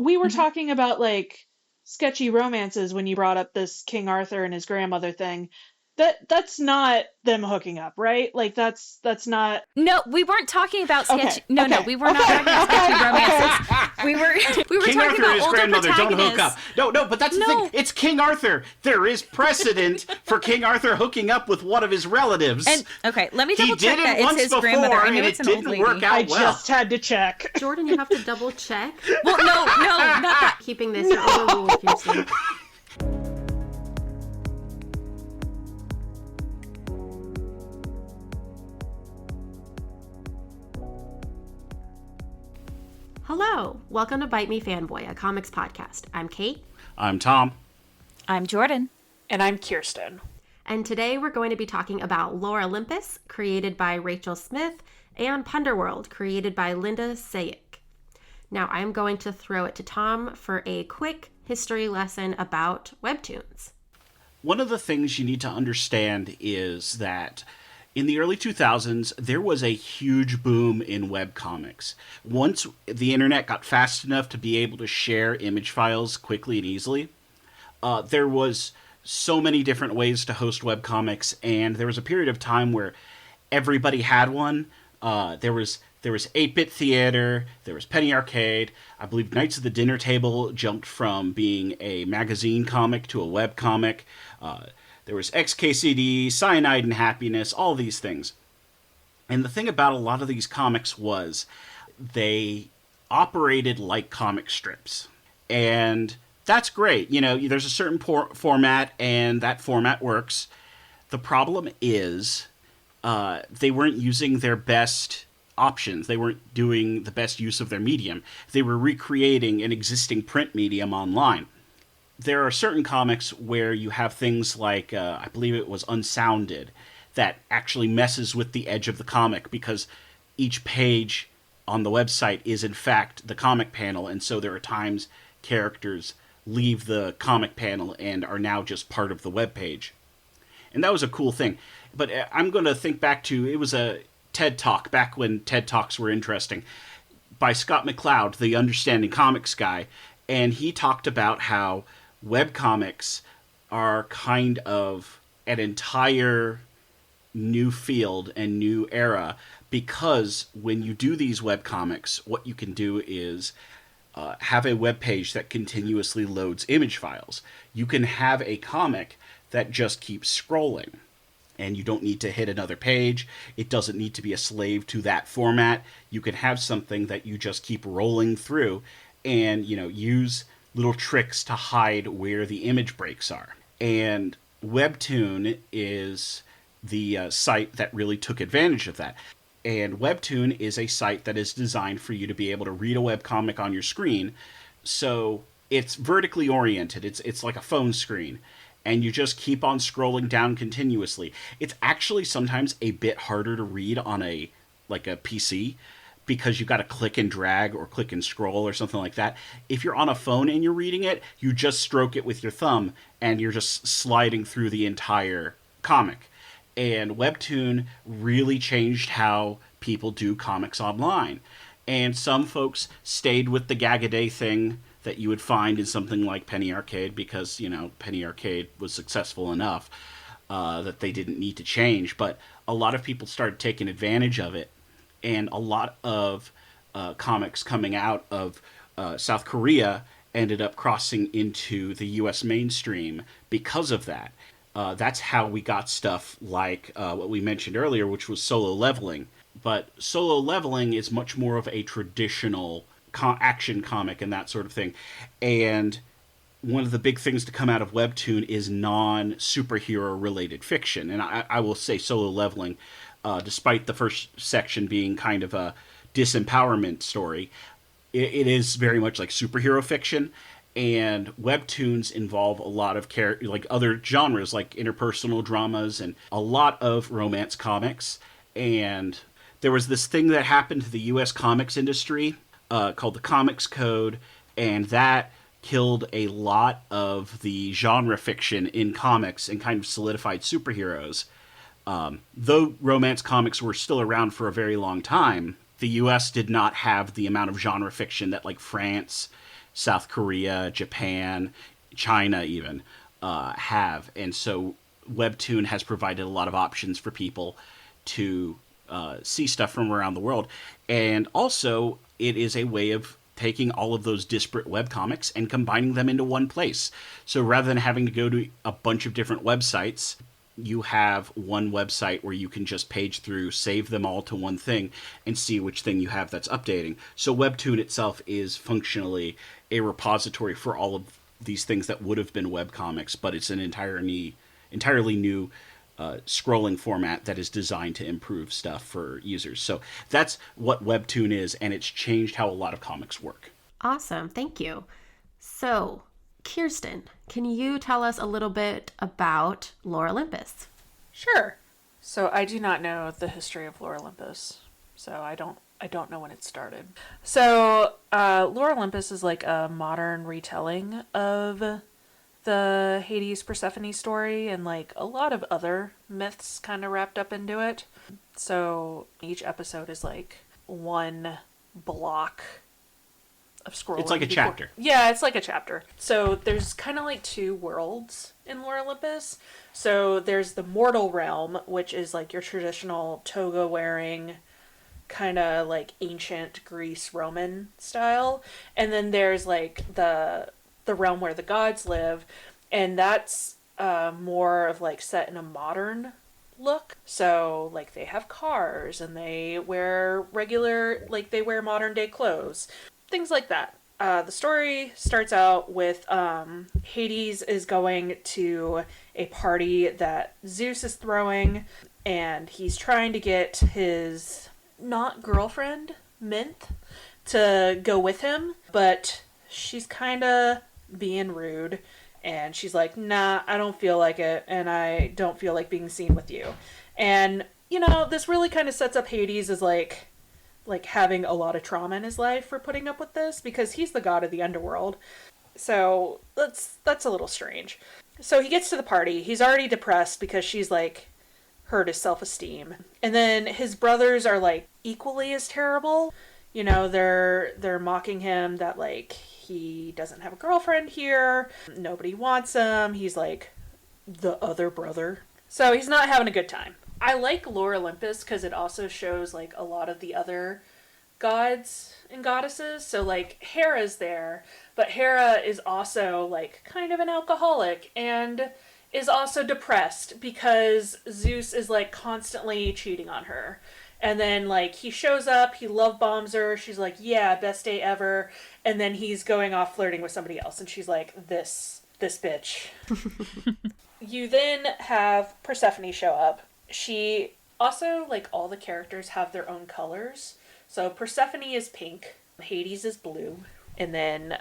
we were Mhm. talking about like sketchy romances when you brought up this King Arthur and his grandmother thing. That's not them hooking up, right? Like that's not. No, we weren't talking about sketchy. Okay, No, okay, we were not okay, talking about sketchy okay, okay. romances. We were we were King talking Arthur and about his older grandmother don't hook protagonists. up. No, but that's the thing. No. It's King Arthur. There is precedent for King Arthur hooking up with one of his relatives. And okay, let me he double check did that it it's once his before, grandmother. I know and it's it an old didn't lady. work out I well. just had to check. Jordan, you have to double check. Well, no, not that. Keeping this your overruled, Kirsten. Hello, welcome to Bite Me Fanboy, a comics podcast. I'm Kate, I'm Tom. I'm Jordan. And I'm Kirsten. and today we're going to be talking about Lore Olympus, created by Rachel Smith, and Punderworld, created by Linda Sayek. Now I'm going to throw it to Tom for a quick history lesson about Webtoons. One of the things you need to understand is that in the early 2000s, there was a huge boom in webcomics. Once the internet got fast enough to be able to share image files quickly and easily, there was so many different ways to host webcomics, and there was a period of time where everybody had one. There was 8-Bit Theater, there was Penny Arcade. I believe Knights of the Dinner Table jumped from being a magazine comic to a web comic. There was XKCD, Cyanide and Happiness, all these things. And the thing about a lot of these comics was they operated like comic strips. And that's great. You know, there's a certain format, and that format works. The problem is they weren't using their best options. They weren't doing the best use of their medium. They were recreating an existing print medium online. There are certain comics where you have things like, I believe it was Unsounded, that actually messes with the edge of the comic because each page on the website is in fact the comic panel, and so there are times characters leave the comic panel and are now just part of the web page. And that was a cool thing. But I'm going to think back to, it was a TED Talk, back when TED Talks were interesting, by Scott McCloud, the Understanding Comics guy, and he talked about how webcomics are kind of an entire new field and new era, because when you do these webcomics, what you can do is have a web page that continuously loads image files. You can have a comic that just keeps scrolling, and you don't need to hit another page. It doesn't need to be a slave to that format. You can have something that you just keep rolling through and, use little tricks to hide where the image breaks are. And Webtoon is the site that really took advantage of that. And Webtoon is a site that is designed for you to be able to read a webcomic on your screen. So it's vertically oriented. It's like a phone screen. And you just keep on scrolling down continuously. It's actually sometimes a bit harder to read on a PC, because you got to click and drag or click and scroll or something like that. If you're on a phone and you're reading it, you just stroke it with your thumb and you're just sliding through the entire comic. And Webtoon really changed how people do comics online. And some folks stayed with the gag-a-day thing that you would find in something like Penny Arcade, because, Penny Arcade was successful enough that they didn't need to change. But a lot of people started taking advantage of it, and a lot of comics coming out of South Korea ended up crossing into the U.S. mainstream because of that. That's how we got stuff like what we mentioned earlier, which was Solo Leveling. But Solo Leveling is much more of a traditional action comic and that sort of thing. And one of the big things to come out of Webtoon is non-superhero related fiction. And I will say Solo Leveling, despite the first section being kind of a disempowerment story, it is very much like superhero fiction. And Webtoons involve a lot of other genres, like interpersonal dramas and a lot of romance comics. And there was this thing that happened to the U.S. comics industry called the Comics Code, and that killed a lot of the genre fiction in comics and kind of solidified superheroes. Though romance comics were still around for a very long time, the U.S. did not have the amount of genre fiction that, like, France South Korea, Japan, China even have. And so Webtoon has provided a lot of options for people to see stuff from around the world. And also, it is a way of taking all of those disparate webcomics and combining them into one place. So rather than having to go to a bunch of different websites, you have one website where you can just page through, save them all to one thing, and see which thing you have that's updating. So Webtoon itself is functionally a repository for all of these things that would have been webcomics, but it's an entirely new scrolling format that is designed to improve stuff for users. So that's what Webtoon is, and it's changed how a lot of comics work. Awesome. Thank you. So, Kirsten, can you tell us a little bit about Lore Olympus? Sure. So I do not know the history of Lore Olympus. So I don't know when it started. So Lore Olympus is like a modern retelling of the Hades Persephone story and like a lot of other myths kind of wrapped up into it. So each episode is like one block of scrolling. It's like a chapter. Yeah, it's like a chapter. So there's kind of like two worlds in Lore Olympus. So there's the mortal realm, which is like your traditional toga wearing kind of like ancient Greece Roman style. And then there's like the realm where the gods live, and that's more of like set in a modern look. So like they have cars and they wear they wear modern day clothes, things like that. The story starts out with Hades is going to a party that Zeus is throwing, and he's trying to get his not girlfriend, Minth, to go with him, but she's kind of being rude, and she's like, nah, I don't feel like it, and I don't feel like being seen with you. And, you know, this really kind of sets up Hades as like having a lot of trauma in his life for putting up with this, because he's the god of the underworld. So that's a little strange. So he gets to the party. He's already depressed because she's like hurt his self-esteem. And then his brothers are like equally as terrible. You know, they're mocking him that like he doesn't have a girlfriend here. Nobody wants him. He's like the other brother. So he's not having a good time. I like Lore Olympus because it also shows like a lot of the other gods and goddesses. So like Hera's there, but Hera is also like kind of an alcoholic and is also depressed because Zeus is like constantly cheating on her. And then, like, he shows up, he love bombs her, she's like, yeah, best day ever. And then he's going off flirting with somebody else, and she's like, this bitch. You then have Persephone show up. She also, like, all the characters have their own colors. So Persephone is pink, Hades is blue, and then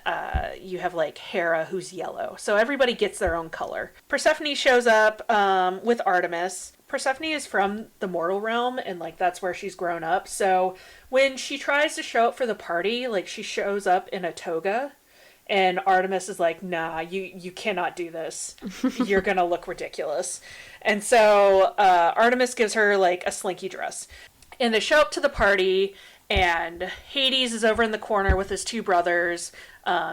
you have, like, Hera, who's yellow. So everybody gets their own color. Persephone shows up with Artemis. Persephone is from the mortal realm, and like that's where she's grown up. So when she tries to show up for the party, like she shows up in a toga, and Artemis is like, nah, you cannot do this. You're gonna look ridiculous. And so Artemis gives her like a slinky dress. And they show up to the party, and Hades is over in the corner with his two brothers.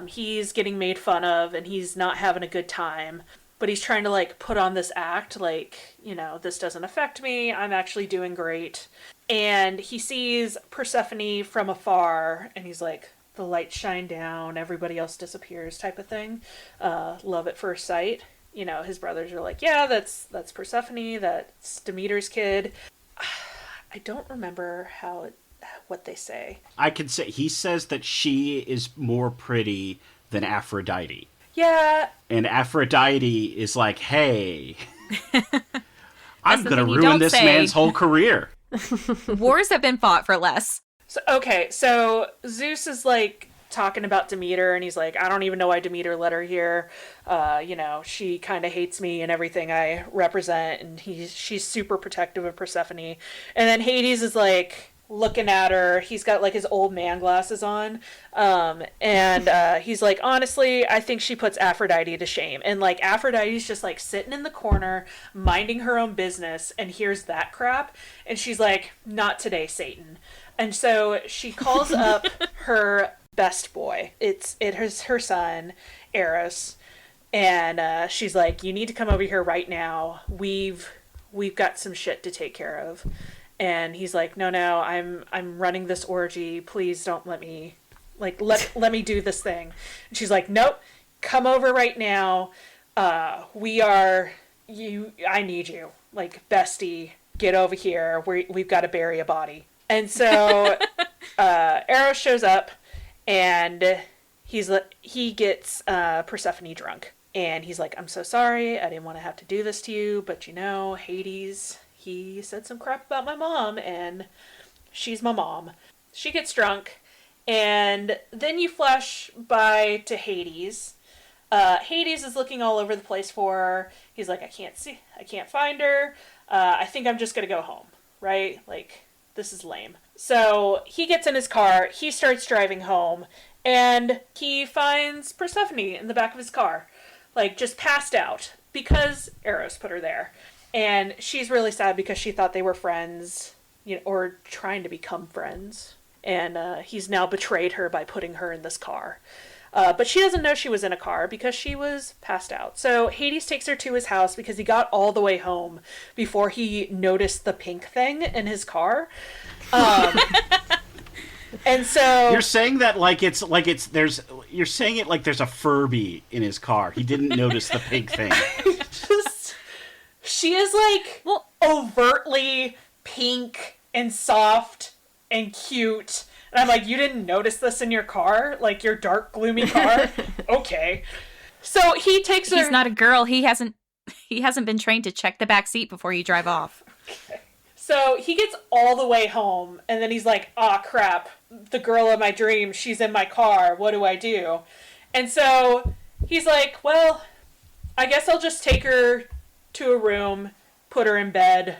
He's getting made fun of, and he's not having a good time. But he's trying to, like, put on this act, like, you know, this doesn't affect me. I'm actually doing great. And he sees Persephone from afar, and he's like, the lights shine down, everybody else disappears type of thing. Love at first sight. You know, his brothers are like, yeah, that's Persephone, that's Demeter's kid. I don't remember what they say. I could say, he says that she is more pretty than Aphrodite. Yeah. And Aphrodite is like, hey, I'm going to ruin don't this say. man's whole career. Wars have been fought for less. So Zeus is like talking about Demeter, and he's like, I don't even know why Demeter let her here. You know, she kind of hates me and everything I represent, and she's super protective of Persephone. And then Hades is like looking at her. He's got like his old man glasses on, and he's like, honestly, I think she puts Aphrodite to shame. And like Aphrodite's just like sitting in the corner minding her own business and hears that crap, and she's like, not today, Satan. And so she calls up her best boy. It is her son, Eros, and she's like, "You need to come over here right now. We've got some shit to take care of." And he's like, "No, I'm running this orgy. Please don't let me, like, let me do this thing." And she's like, "Nope, come over right now. I need you, like, bestie. Get over here. We've got to bury a body." And so Eros shows up, and he gets Persephone drunk, and he's like, "I'm so sorry. I didn't want to have to do this to you, but Hades, he said some crap about my mom, and she's my mom." She gets drunk, and then you flash by to Hades. Hades is looking all over the place for her. He's like, I can't find her. I think I'm just gonna go home, right? Like, this is lame. So he gets in his car, he starts driving home, and he finds Persephone in the back of his car, like, just passed out, because Eros put her there. And she's really sad because she thought they were friends, or trying to become friends. And he's now betrayed her by putting her in this car. But she doesn't know she was in a car because she was passed out. So Hades takes her to his house because he got all the way home before he noticed the pink thing in his car. And so you're saying that you're saying it like there's a Furby in his car. He didn't notice the pink thing. She is like overtly pink and soft and cute. And I'm like, you didn't notice this in your car? Like, your dark, gloomy car? Okay. So he takes her... He's not a girl. He hasn't been trained to check the back seat before you drive off. Okay. So he gets all the way home, and then he's like, "Ah, crap. The girl of my dreams, she's in my car. What do I do?" And so he's like, "Well, I guess I'll just take her to a room, put her in bed,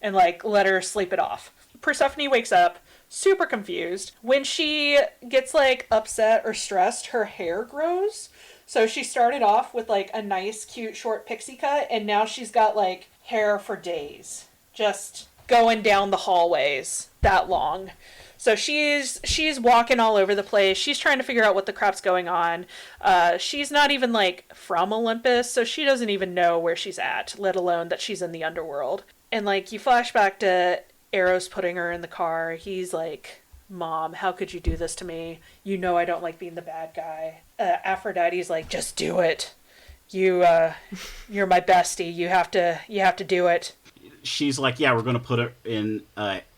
and, like, let her sleep it off." Persephone wakes up, super confused. When she gets, like, upset or stressed, her hair grows. So she started off with, like, a nice, cute, short pixie cut, and now she's got, like, hair for days. Just going down the hallways that long. So she's walking all over the place. She's trying to figure out what the crap's going on. She's not even, like, from Olympus, so she doesn't even know where she's at, let alone that she's in the underworld. And, like, you flash back to Eros putting her in the car. He's like, "Mom, how could you do this to me? You know I don't like being the bad guy." Aphrodite's like, "Just do it. You're my bestie. You have to do it." She's like, "Yeah, we're going to put her in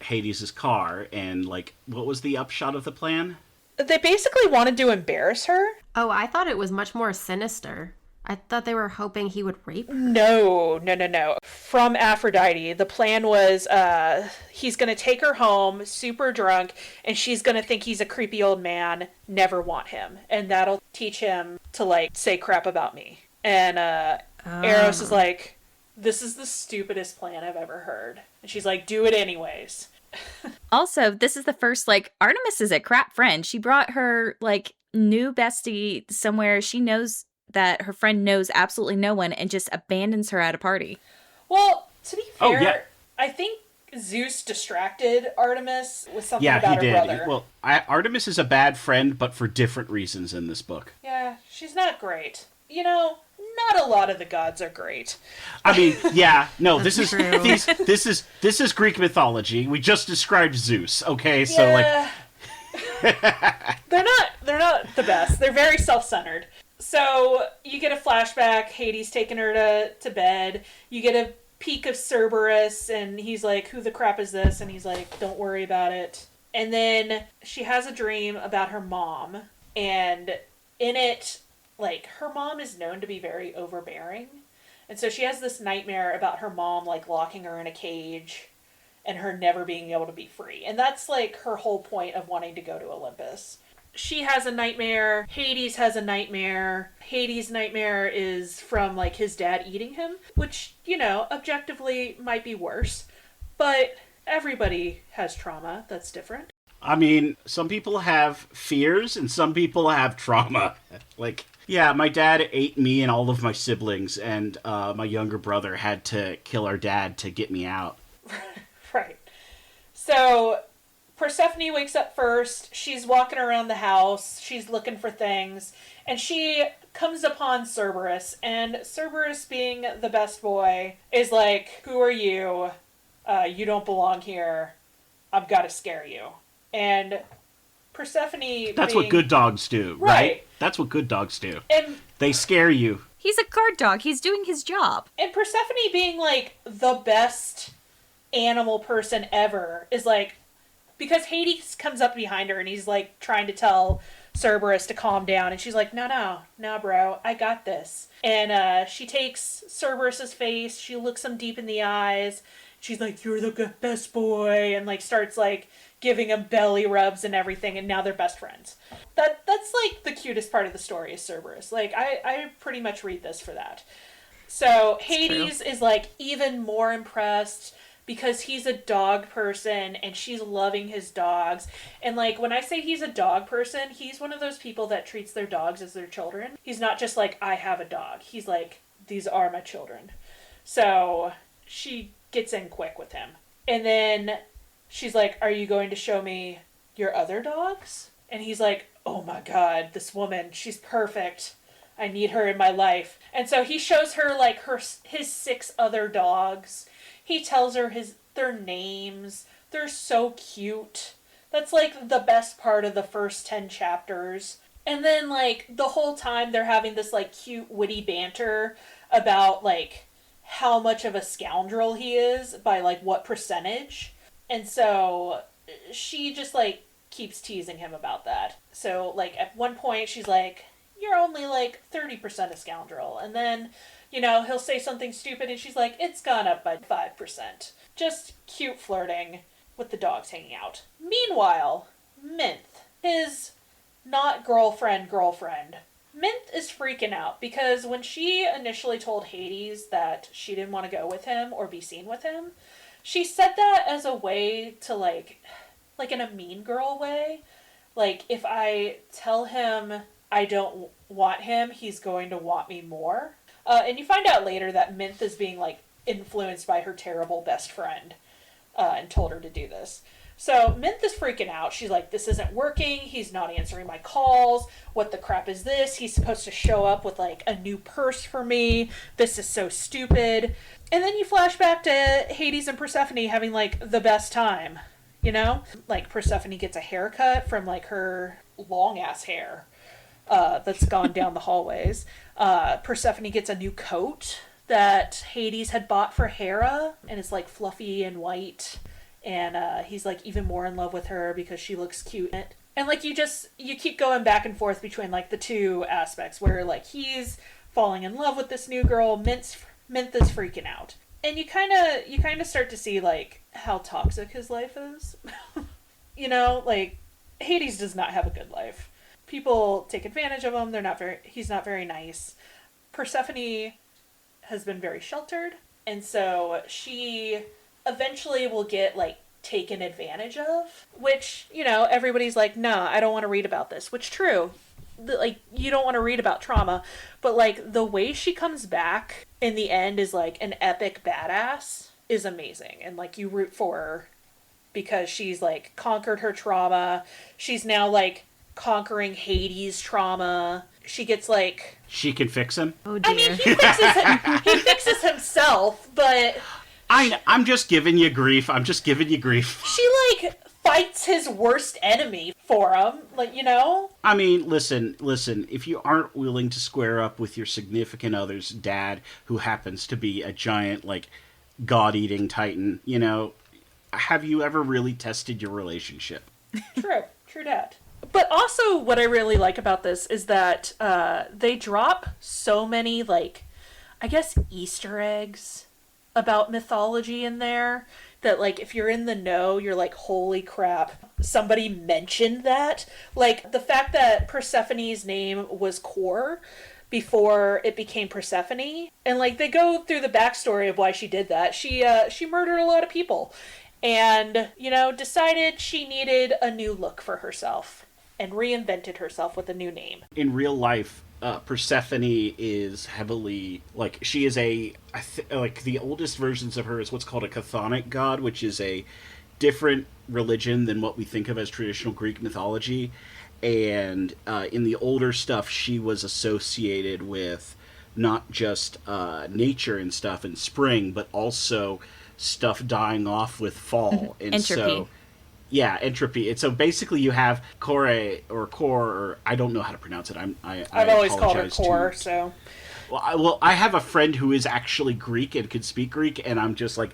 Hades' car." And, like, what was the upshot of the plan? They basically wanted to embarrass her. Oh, I thought it was much more sinister. I thought they were hoping he would rape her. No. From Aphrodite, the plan was he's going to take her home, super drunk, and she's going to think he's a creepy old man, never want him. And that'll teach him to, like, say crap about me. And Eros is like, "This is the stupidest plan I've ever heard." And she's like, "Do it anyways." Also, this is the first, like, Artemis is a crap friend. She brought her, like, new bestie somewhere she knows that her friend knows absolutely no one and just abandons her at a party. Well, to be fair, Oh, yeah. I think Zeus distracted Artemis with something about her brother. Well, Artemis is a bad friend, but for different reasons in this book. Yeah, she's not great. Not a lot of the gods are great. I mean, yeah, no, That's this is true. this is Greek mythology. We just described Zeus, okay? So, Yeah. They're not the best. They're very self-centered. So you get a flashback, Hades taking her to bed. You get a peek of Cerberus, and he's like, "Who the crap is this?" And he's like, "Don't worry about it." And then she has a dream about her mom, and in it, like, her mom is known to be very overbearing. And so she has this nightmare about her mom, like, locking her in a cage and her never being able to be free. And that's, like, her whole point of wanting to go to Olympus. She has a nightmare. Hades has a nightmare. Hades' nightmare is from, like, his dad eating him, which, objectively might be worse. But everybody has trauma that's different. I mean, some people have fears and some people have trauma. Like, yeah, my dad ate me and all of my siblings, and my younger brother had to kill our dad to get me out. Right. So Persephone wakes up first. She's walking around the house. She's looking for things. And she comes upon Cerberus. And Cerberus, being the best boy, is like, who are you? You don't belong here. I've got to scare you. And Persephone That's what good dogs do, right? That's what good dogs do. And they scare you. He's a guard dog. He's doing his job. And Persephone being, like, the best animal person ever is like, because Hades comes up behind her and he's like trying to tell Cerberus to calm down, and she's like, no, bro, I got this. And she takes Cerberus's face, she looks him deep in the eyes, she's like, you're the best boy, and like starts like giving him belly rubs and everything, and now they're best friends. That's like the cutest part of the story is Cerberus. Like I pretty much read this for that. So Hades is like even more impressed because he's a dog person and she's loving his dogs. And like when I say he's a dog person, he's one of those people that treats their dogs as their children. He's not just like, I have a dog. He's like, these are my children. So she gets in quick with him. And then she's like, are you going to show me your other dogs? And he's like, oh my God, this woman, she's perfect. I need her in my life. And so he shows her like his 6 other dogs. He tells her their names. They're so cute. That's like the best part of the first 10 chapters. And then like the whole time they're having this like cute witty banter about like how much of a scoundrel he is by like what percentage. And so she just like keeps teasing him about that. So like at one point she's like, you're only like 30% a scoundrel. And then, you know, he'll say something stupid and she's like, it's gone up by 5%. Just cute flirting with the dogs hanging out. Meanwhile, Minth, his not girlfriend, Minth is freaking out because when she initially told Hades that she didn't want to go with him or be seen with him, she said that as a way to like in a mean girl way. Like, if I tell him I don't want him, he's going to want me more. And you find out later that Minth is being, like, influenced by her terrible best friend and told her to do this. So Minth is freaking out. She's like, this isn't working. He's not answering my calls. What the crap is this? He's supposed to show up with, like, a new purse for me. This is so stupid. And then you flash back to Hades and Persephone having, like, the best time. You know? Like, Persephone gets a haircut from, like, her long-ass hair that's gone down the hallways. Persephone gets a new coat that Hades had bought for Hera, and it's, like, fluffy and white. And he's, like, even more in love with her because she looks cute in it. And, like, you keep going back and forth between, like, the two aspects where, like, he's falling in love with this new girl, Minth is freaking out. And you kind of start to see, like, how toxic his life is. You know, like, Hades does not have a good life. People take advantage of him. He's not very nice. Persephone has been very sheltered. And so she eventually will get, like, taken advantage of. Which, you know, everybody's like, nah, I don't want to read about this. Which, true. Like, you don't want to read about trauma. But, like, the way she comes back in the end is, like, an epic badass is amazing. And, like, you root for her because she's, like, conquered her trauma. She's now, like, conquering Hades' trauma. She gets, like... She can fix him? Oh, dear. I mean, he fixes himself, but... I'm just giving you grief. She, like, fights his worst enemy for him, like, you know? I mean, listen, if you aren't willing to square up with your significant other's dad, who happens to be a giant, like, god-eating titan, you know, have you ever really tested your relationship? True that. But also, what I really like about this is that they drop so many, like, I guess, Easter eggs about mythology in there that, like, if you're in the know, you're like, holy crap, somebody mentioned that. Like, the fact that Persephone's name was Kor before it became Persephone, and, like, they go through the backstory of why she did that. She murdered a lot of people and, you know, decided she needed a new look for herself and reinvented herself with a new name. In real life, Persephone is heavily, like, she is like, the oldest versions of her is what's called a chthonic god, which is a different religion than what we think of as traditional Greek mythology. And in the older stuff, she was associated with not just nature and stuff and spring, but also stuff dying off with fall. And Entropy. so, yeah, entropy. And so basically, you have core, or I don't know how to pronounce it. I've always called her apologize core, to- so. well, I have a friend who is actually Greek and can speak Greek, and I'm just like,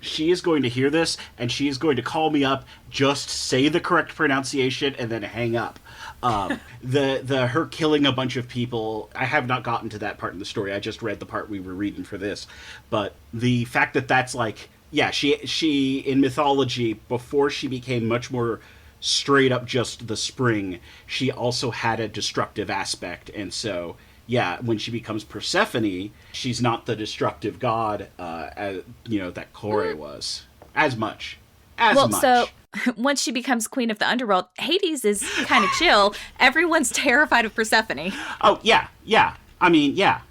she is going to hear this, and she is going to call me up, just say the correct pronunciation, and then hang up. The her killing a bunch of people, I have not gotten to that part in the story. I just read the part we were reading for this. But the fact that that's like, yeah, she in mythology, before she became much more straight up just the spring, she also had a destructive aspect. And so, yeah, when she becomes Persephone, she's not the destructive god, as, that Kore was. As much. So once she becomes queen of the underworld, Hades is kind of chill. Everyone's terrified of Persephone. Oh, yeah. I mean, yeah.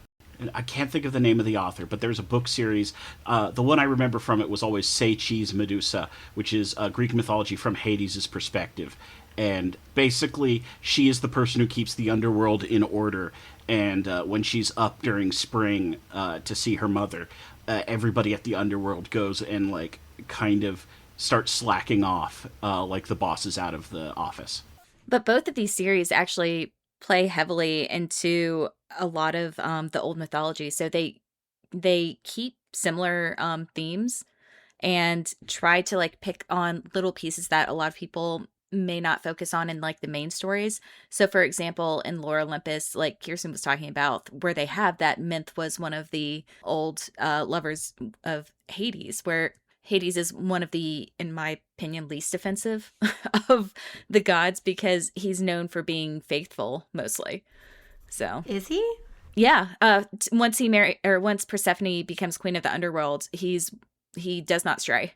I can't think of the name of the author, but there's a book series. The one I remember from it was always Seichi's Medusa, which is Greek mythology from Hades' perspective. And basically, she is the person who keeps the underworld in order. And when she's up during spring to see her mother, everybody at the underworld goes and, like, kind of starts slacking off, like the boss is out of the office. But both of these series actually play heavily into a lot of the old mythology. So they keep similar themes and try to like pick on little pieces that a lot of people may not focus on in like the main stories. So for example, in Lore Olympus, like Kirsten was talking about, where they have that Minth was one of the old lovers of Hades, where Hades is one of the, in my opinion, least offensive of the gods because he's known for being faithful mostly. So Is he? yeah, once Persephone becomes queen of the underworld, he does not stray.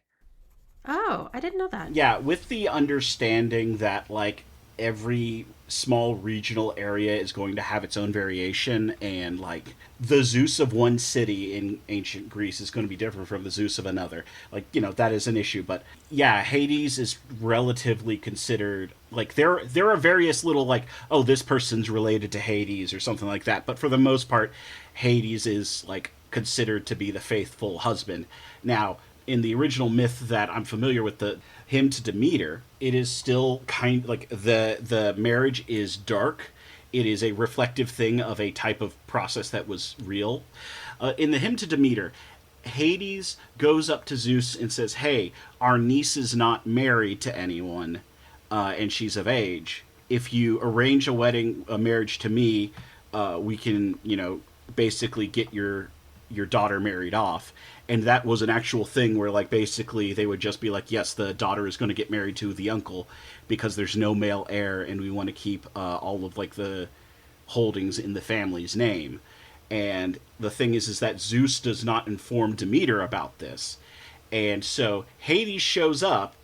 Oh, I didn't know that. Yeah, with the understanding that, like, every small regional area is going to have its own variation, and, like, the Zeus of one city in ancient Greece is going to be different from the Zeus of another. Like, that is an issue. But, yeah, Hades is relatively considered, like, there are various little, like, oh, this person's related to Hades or something like that. But for the most part, Hades is, like, considered to be the faithful husband. Now, in the original myth that I'm familiar with, the hymn to Demeter, it is still kind like the marriage is dark. It is a reflective thing of a type of process that was real. In the hymn to Demeter, Hades goes up to Zeus and says, "Hey, our niece is not married to anyone, and she's of age. If you arrange a marriage to me, we can, basically get your daughter married off." And that was an actual thing where, like, basically they would just be like, yes, the daughter is going to get married to the uncle because there's no male heir and we want to keep all of, like, the holdings in the family's name. And the thing is that Zeus does not inform Demeter about this. And so Hades shows up,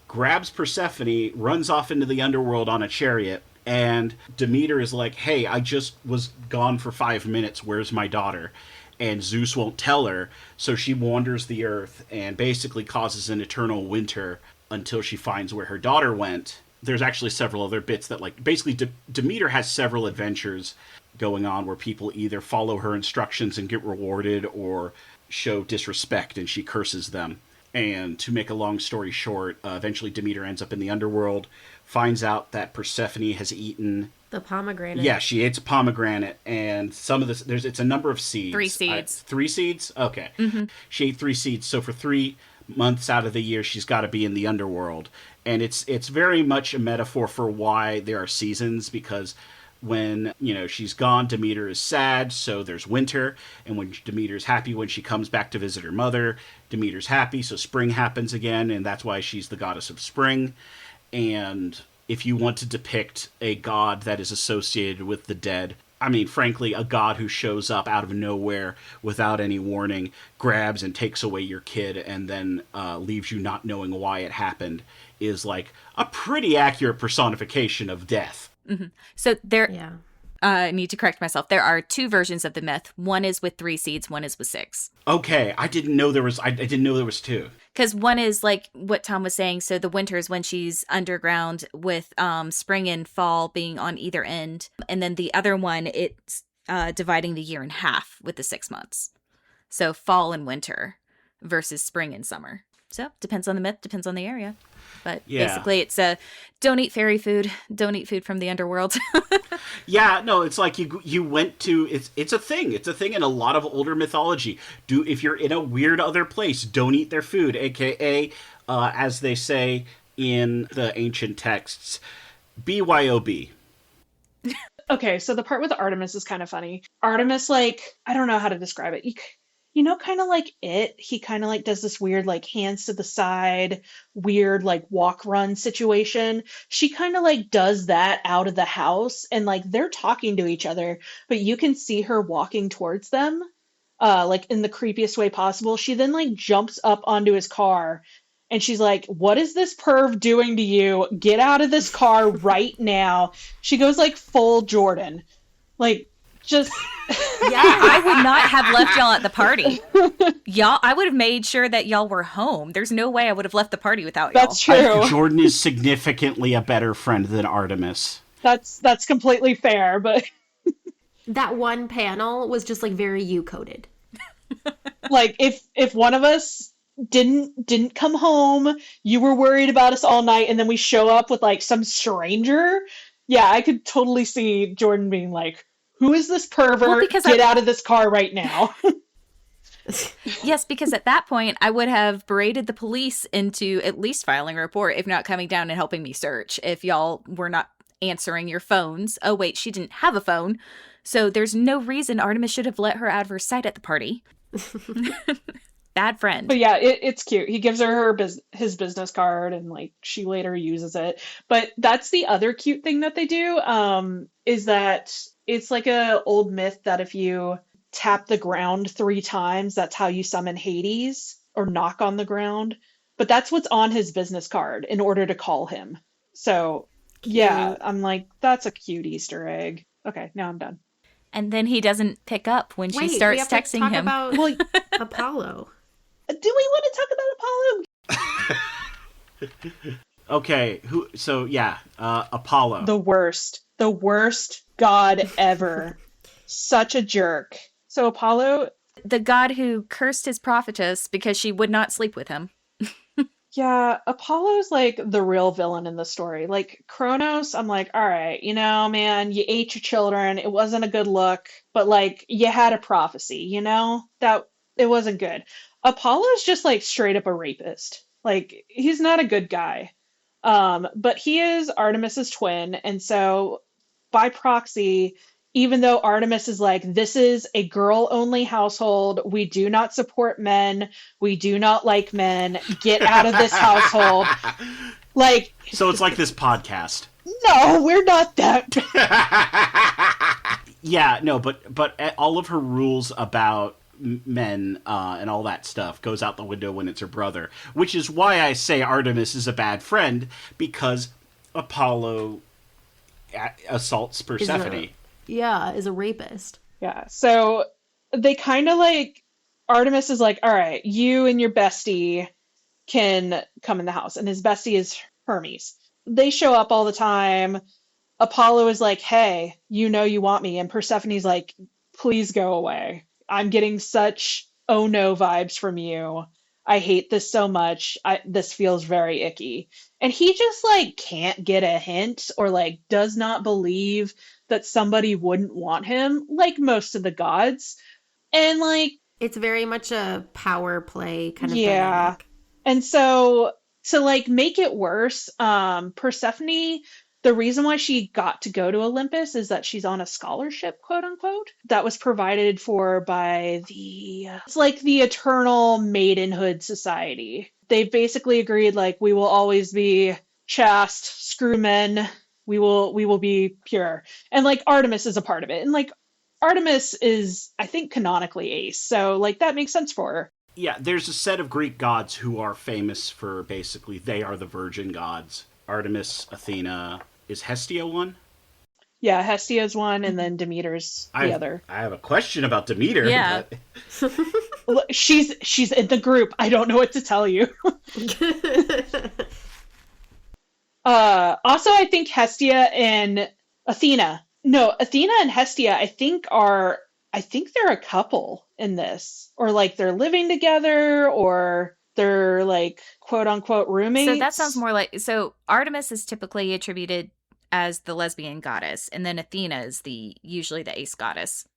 grabs Persephone, runs off into the underworld on a chariot, and Demeter is like, hey, I just was gone for 5 minutes, where's my daughter? And Zeus won't tell her, so she wanders the earth and basically causes an eternal winter until she finds where her daughter went. There's actually several other bits that, like, basically Demeter has several adventures going on where people either follow her instructions and get rewarded or show disrespect and she curses them. And to make a long story short, eventually Demeter ends up in the underworld, finds out that Persephone has eaten The pomegranate. Yeah, she eats a pomegranate, and some of this, it's a number of seeds. 3 seeds. 3 seeds? Okay. Mm-hmm. She ate 3 seeds, so for 3 months out of the year, she's got to be in the underworld. And it's very much a metaphor for why there are seasons, because when, she's gone, Demeter is sad, so there's winter. And when Demeter's happy, when she comes back to visit her mother, Demeter's happy, so spring happens again, and that's why she's the goddess of spring. And if you want to depict a god that is associated with the dead, I mean, frankly, a god who shows up out of nowhere without any warning, grabs and takes away your kid, and then leaves you not knowing why it happened, is like a pretty accurate personification of death. Mm-hmm. So Yeah. I need to correct myself. There are 2 versions of the myth. One is with 3 seeds, one is with 6. Okay, I didn't know there was. I didn't know there was 2. Because one is like what Tom was saying. So the winter is when she's underground, with spring and fall being on either end. And then the other one, it's dividing the year in half with the 6 months. So fall and winter versus spring and summer. So depends on the myth, depends on the area. But basically it's don't eat fairy food. Don't eat food from the underworld. Yeah, no, it's like you went to it's a thing. It's a thing in a lot of older mythology. If you're in a weird other place, don't eat their food, aka as they say in the ancient texts, BYOB. Okay, so the part with Artemis is kind of funny. Artemis, like, I don't know how to describe it. You know, kind of like he kind of like does this weird, like, hands to the side, weird, like, walk run situation. She kind of like does that out of the house, and like they're talking to each other, but you can see her walking towards them, like in the creepiest way possible. She then like jumps up onto his car and she's like, "What is this perv doing to you? Get out of this car right now." She goes like full Jordan. Like, just Yeah, I would not have left y'all at the party. I would have made sure that y'all were home. There's no way I would have left the party without y'all. That's true. Jordan is significantly a better friend than Artemis. That's completely fair, but That one panel was just like very you coded. like if one of us didn't come home, you were worried about us all night, and then we show up with like some stranger, yeah, I could totally see Jordan being like, "Who is this pervert? Get out of this car right now." Yes, because at that point, I would have berated the police into at least filing a report, if not coming down and helping me search, if y'all were not answering your phones. Oh, wait, she didn't have a phone. So there's no reason Artemis should have let her out of her sight at the party. Bad friend. But yeah, it's cute. He gives her his business card, and like she later uses it. But that's the other cute thing that they do, is that it's like a old myth that if you tap the ground 3 times, that's how you summon Hades, or knock on the ground. But that's what's on his business card in order to call him. So yeah, I'm like, that's a cute Easter egg. Okay, now I'm done. And then he doesn't pick up when she starts we have texting to talk him. About Apollo. Do we want to talk about Apollo? Okay, Apollo. The worst god ever. Such a jerk. So Apollo, the god who cursed his prophetess because she would not sleep with him. yeah, Apollo's like the real villain in the story. Like Kronos, I'm like, all right, man, you ate your children. It wasn't a good look, but like you had a prophecy, that it wasn't good. Apollo's just like straight up a rapist. Like, he's not a good guy. But he is Artemis's twin, and so by proxy, even though Artemis is like, this is a girl-only household, we do not support men, we do not like men, get out of this household. Like, so it's like this podcast. No, we're not that. Yeah, no, but all of her rules about men and all that stuff goes out the window when it's her brother, which is why I say Artemis is a bad friend, because Apollo assaults Persephone. Is a rapist. Yeah, so they kind of like, Artemis is like, all right, you and your bestie can come in the house, and his bestie is Hermes. They show up all the time. Apollo is like, hey, you want me, and Persephone's like, please go away. I'm getting such oh no vibes from you. I hate this so much. This feels very icky. And he just like can't get a hint, or like does not believe that somebody wouldn't want him, like most of the gods. And like, it's very much a power play kind of dynamic. And so to like make it worse, Persephone, the reason why she got to go to Olympus is that she's on a scholarship, quote unquote, that was provided for by it's like the Eternal Maidenhood Society. They've basically agreed, like, we will always be chaste, screw men, we will be pure. And like Artemis is a part of it. And like Artemis is, I think, canonically ace. So like that makes sense for her. Yeah, there's a set of Greek gods who are famous for basically, they are the virgin gods. Artemis, Athena. Is Hestia one? Yeah, Hestia's one, and then Demeter's the other. I have a question about Demeter. Yeah. But... She's in the group. I don't know what to tell you. Also, I think Hestia and Athena. No, Athena and Hestia, I think they're a couple in this. Or like they're living together, or they're like quote unquote roommates. So that sounds more like, so Artemis is typically attributed as the lesbian goddess, and then Athena is usually the ace goddess.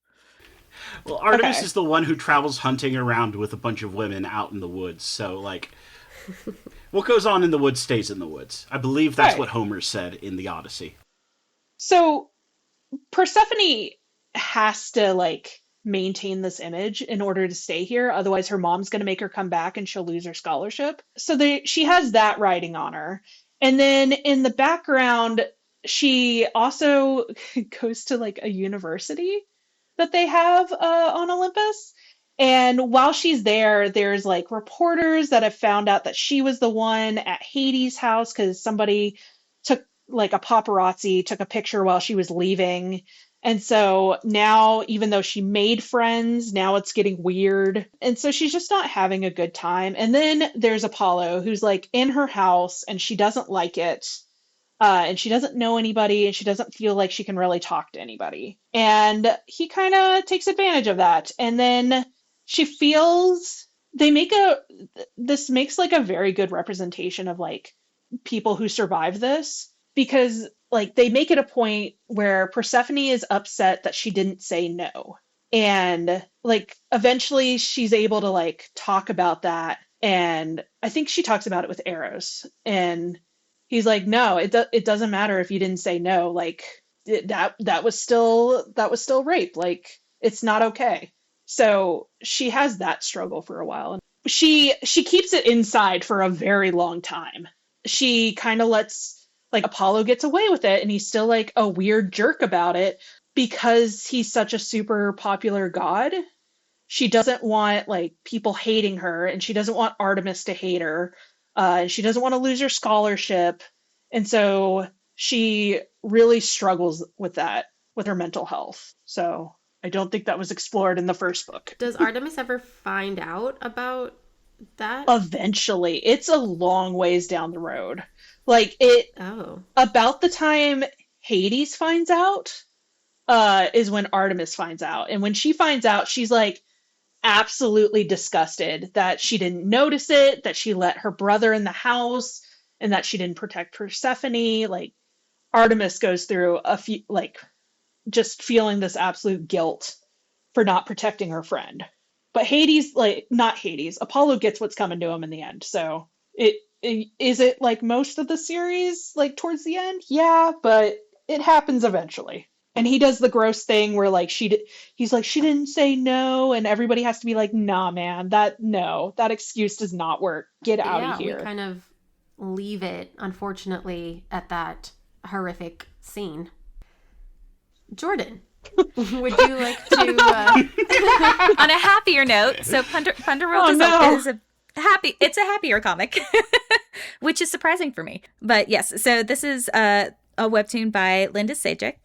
Well, Artemis is the one who travels hunting around with a bunch of women out in the woods. So, like, what goes on in the woods stays in the woods. I believe that's what Homer said in the Odyssey. So Persephone has to, like, maintain this image in order to stay here. Otherwise, her mom's going to make her come back and she'll lose her scholarship. So she has that riding on her. And then in the background, she also goes to, like, a university that they have on Olympus. And while she's there, there's like reporters that have found out that she was the one at Hades' house because somebody took, like, a paparazzi took a picture while she was leaving. And so now, even though she made friends, now it's getting weird. And so she's just not having a good time. And then there's Apollo, who's like in her house and she doesn't like it. And she doesn't know anybody, and she doesn't feel like she can really talk to anybody. And he kind of takes advantage of that. And then she feels this makes like a very good representation of like people who survive this, because like they make it a point where Persephone is upset that she didn't say no. And like eventually she's able to like talk about that. And I think she talks about it with Eros, and he's like, no, it doesn't matter if you didn't say no. Like that was still rape. Like it's not okay. So she has that struggle for a while. She keeps it inside for a very long time. She kind of lets like Apollo gets away with it, and he's still like a weird jerk about it because he's such a super popular god. She doesn't want like people hating her, and she doesn't want Artemis to hate her. And she doesn't want to lose her scholarship. And so she really struggles with that, with her mental health. So I don't think that was explored in the first book. Does Artemis ever find out about that? Eventually. It's a long ways down the road. Like about the time Hades finds out is when Artemis finds out. And when she finds out, she's like, absolutely disgusted that she didn't notice it, that she let her brother in the house, and that she didn't protect Persephone. Like Artemis goes through a few, like just feeling this absolute guilt for not protecting her friend. But Hades, like not Hades, Apollo gets what's coming to him in the end. So is it like most of the series, like towards the end? Yeah, but it happens eventually. And he does the gross thing where like he's like, she didn't say no, and everybody has to be like, nah, man, that excuse does not work. Get out of here. We kind of leave it, unfortunately, at that horrific scene. Jordan, would you like to on a happier note, so Punderworld is a happier comic, which is surprising for me. But yes, so this is a webtoon by Linda Sajek.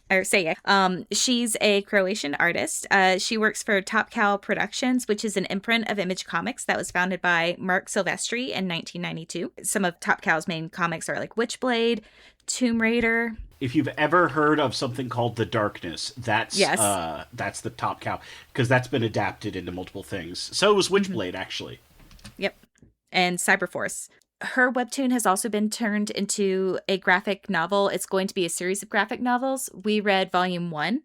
She's a Croatian artist. She works for Top Cow Productions, which is an imprint of Image Comics that was founded by Mark Silvestri in 1992. Some of Top Cow's main comics are like Witchblade, Tomb Raider. If you've ever heard of something called The Darkness, that's the Top Cow, because that's been adapted into multiple things. So was Witchblade, actually. Yep. And Cyberforce. Her webtoon has also been turned into a graphic novel. It's going to be a series of graphic novels. We read volume 1,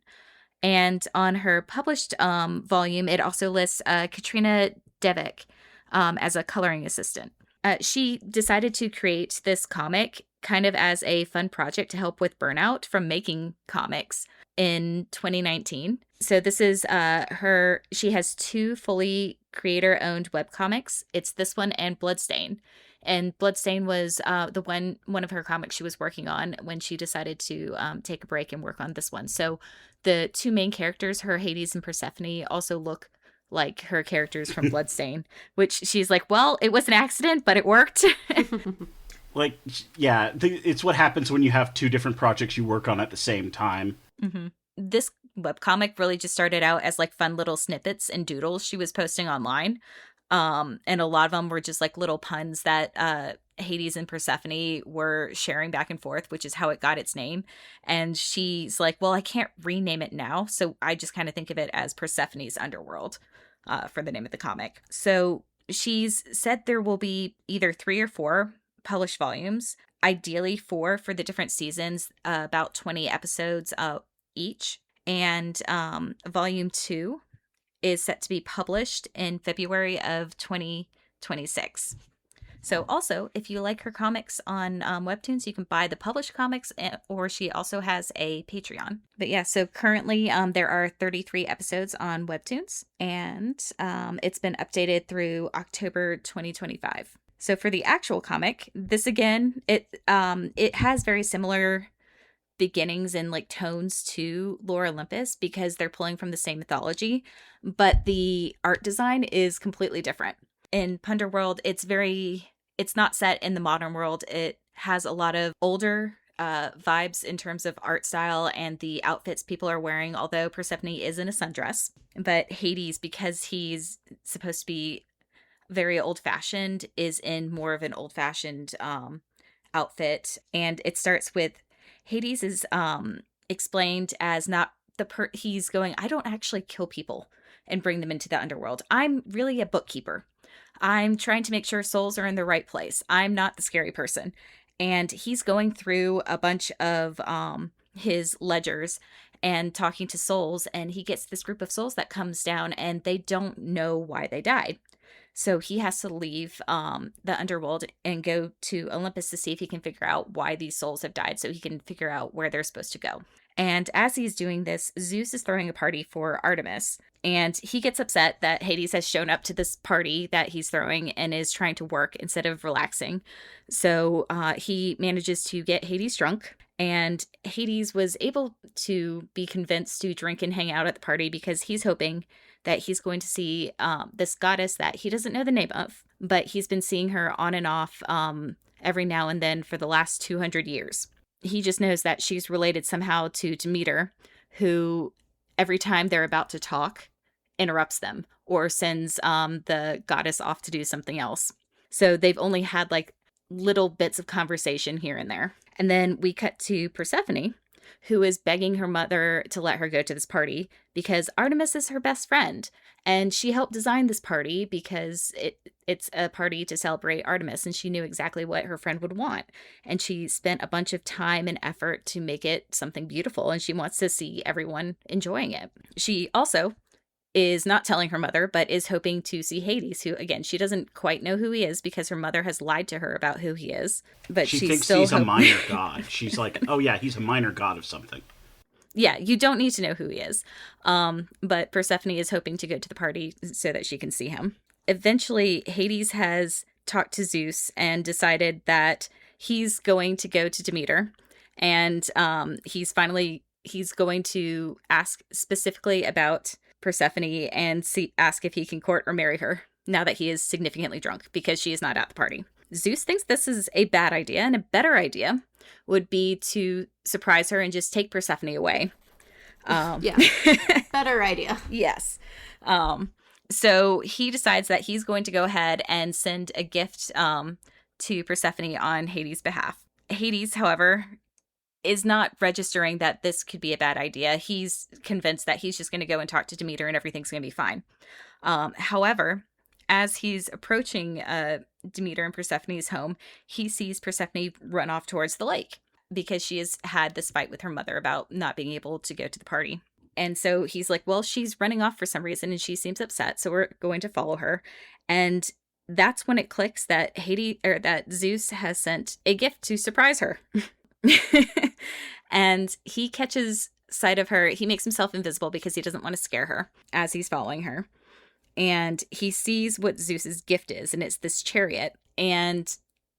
and on her published volume, it also lists Katrina Devick as a coloring assistant. She decided to create this comic kind of as a fun project to help with burnout from making comics in 2019. So this is she has 2 fully creator-owned webcomics. It's this one and Bloodstain. And Bloodstain was the one of her comics she was working on when she decided to take a break and work on this one. So the 2 main characters, her Hades and Persephone, also look like her characters from Bloodstain, which she's like, well, it was an accident, but it worked. Like, yeah, it's what happens when you have 2 different projects you work on at the same time. This webcomic really just started out as like fun little snippets and doodles she was posting online. And a lot of them were just like little puns that Hades and Persephone were sharing back and forth, which is how it got its name. And she's like, well, I can't rename it now. So I just kind of think of it as Persephone's Underworld for the name of the comic. So she's said there will be either 3 or 4 published volumes, ideally 4 for the different seasons, about 20 episodes each. And volume 2 is set to be published in February of 2026. So also, if you like her comics on Webtoons, you can buy the published comics, or she also has a Patreon. But yeah, so currently there are 33 episodes on Webtoons, and it's been updated through October 2025. So for the actual comic, this again, it has very similar beginnings and like tones to Lore Olympus because they're pulling from the same mythology, but the art design is completely different. In Punderworld, it's not set in the modern world. It has a lot of older vibes in terms of art style and the outfits people are wearing, although Persephone is in a sundress. But Hades, because he's supposed to be very old-fashioned, is in more of an old-fashioned outfit. And it starts with Hades is explained as not he's going, I don't actually kill people and bring them into the underworld. I'm really a bookkeeper. I'm trying to make sure souls are in the right place. I'm not the scary person. And he's going through a bunch of his ledgers and talking to souls, and he gets this group of souls that comes down and they don't know why they died. So he has to leave the underworld and go to Olympus to see if he can figure out why these souls have died so he can figure out where they're supposed to go. And as he's doing this, Zeus is throwing a party for Artemis. And he gets upset that Hades has shown up to this party that he's throwing and is trying to work instead of relaxing. So he manages to get Hades drunk. And Hades was able to be convinced to drink and hang out at the party because he's hoping that he's going to see this goddess that he doesn't know the name of, but he's been seeing her on and off every now and then for the last 200 years. He just knows that she's related somehow to Demeter, who every time they're about to talk, interrupts them or sends the goddess off to do something else. So they've only had like little bits of conversation here and there. And then we cut to Persephone, who is begging her mother to let her go to this party because Artemis is her best friend. And she helped design this party because it's a party to celebrate Artemis, and she knew exactly what her friend would want. And she spent a bunch of time and effort to make it something beautiful, and she wants to see everyone enjoying it. She also is not telling her mother, but is hoping to see Hades, who, again, she doesn't quite know who he is because her mother has lied to her about who he is. But she she's thinks still he's a minor god. She's like, oh yeah, he's a minor god of something. Yeah, you don't need to know who he is. But Persephone is hoping to go to the party so that she can see him. Eventually, Hades has talked to Zeus and decided that he's going to go to Demeter. And he's going to ask specifically about Persephone and ask if he can court or marry her now that he is significantly drunk because she is not at the party. Zeus thinks this is a bad idea, and a better idea would be to surprise her and just take Persephone away. Yeah, better idea. Yes. So he decides that he's going to go ahead and send a gift to Persephone on Hades' behalf. Hades, however, is not registering that this could be a bad idea. He's convinced that he's just going to go and talk to Demeter and everything's going to be fine. However, as he's approaching Demeter and Persephone's home, he sees Persephone run off towards the lake because she has had this fight with her mother about not being able to go to the party. And so he's like, well, she's running off for some reason and she seems upset, so we're going to follow her. And that's when it clicks that that Zeus has sent a gift to surprise her. And he catches sight of her. He makes himself invisible because he doesn't want to scare her as he's following her. And he sees what Zeus's gift is, and it's this chariot. And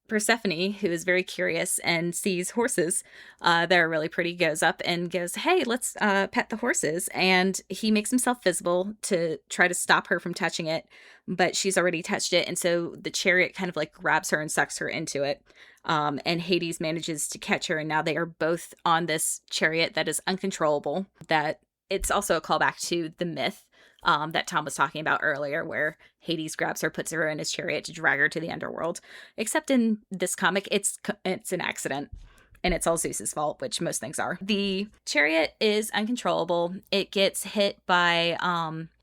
Persephone, who is very curious and sees horses that are really pretty, goes up and goes, hey, let's pet the horses. And he makes himself visible to try to stop her from touching it, but she's already touched it. And so the chariot kind of like grabs her and sucks her into it. And Hades manages to catch her, and now they are both on this chariot that is uncontrollable. That it's also a callback to the myth that Tom was talking about earlier, where Hades grabs her, puts her in his chariot to drag her to the underworld. Except in this comic, it's an accident, and it's all Zeus's fault, which most things are. The chariot is uncontrollable. It gets hit by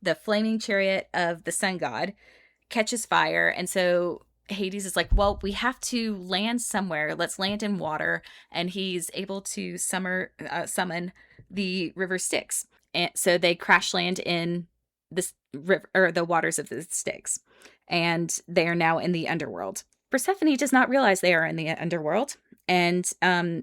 the flaming chariot of the sun god, catches fire, and so Hades is like, well, we have to land somewhere. Let's land in water. And he's able to summon the river Styx. And so they crash land in this river, or the waters of the Styx. And they are now in the underworld. Persephone does not realize they are in the underworld. And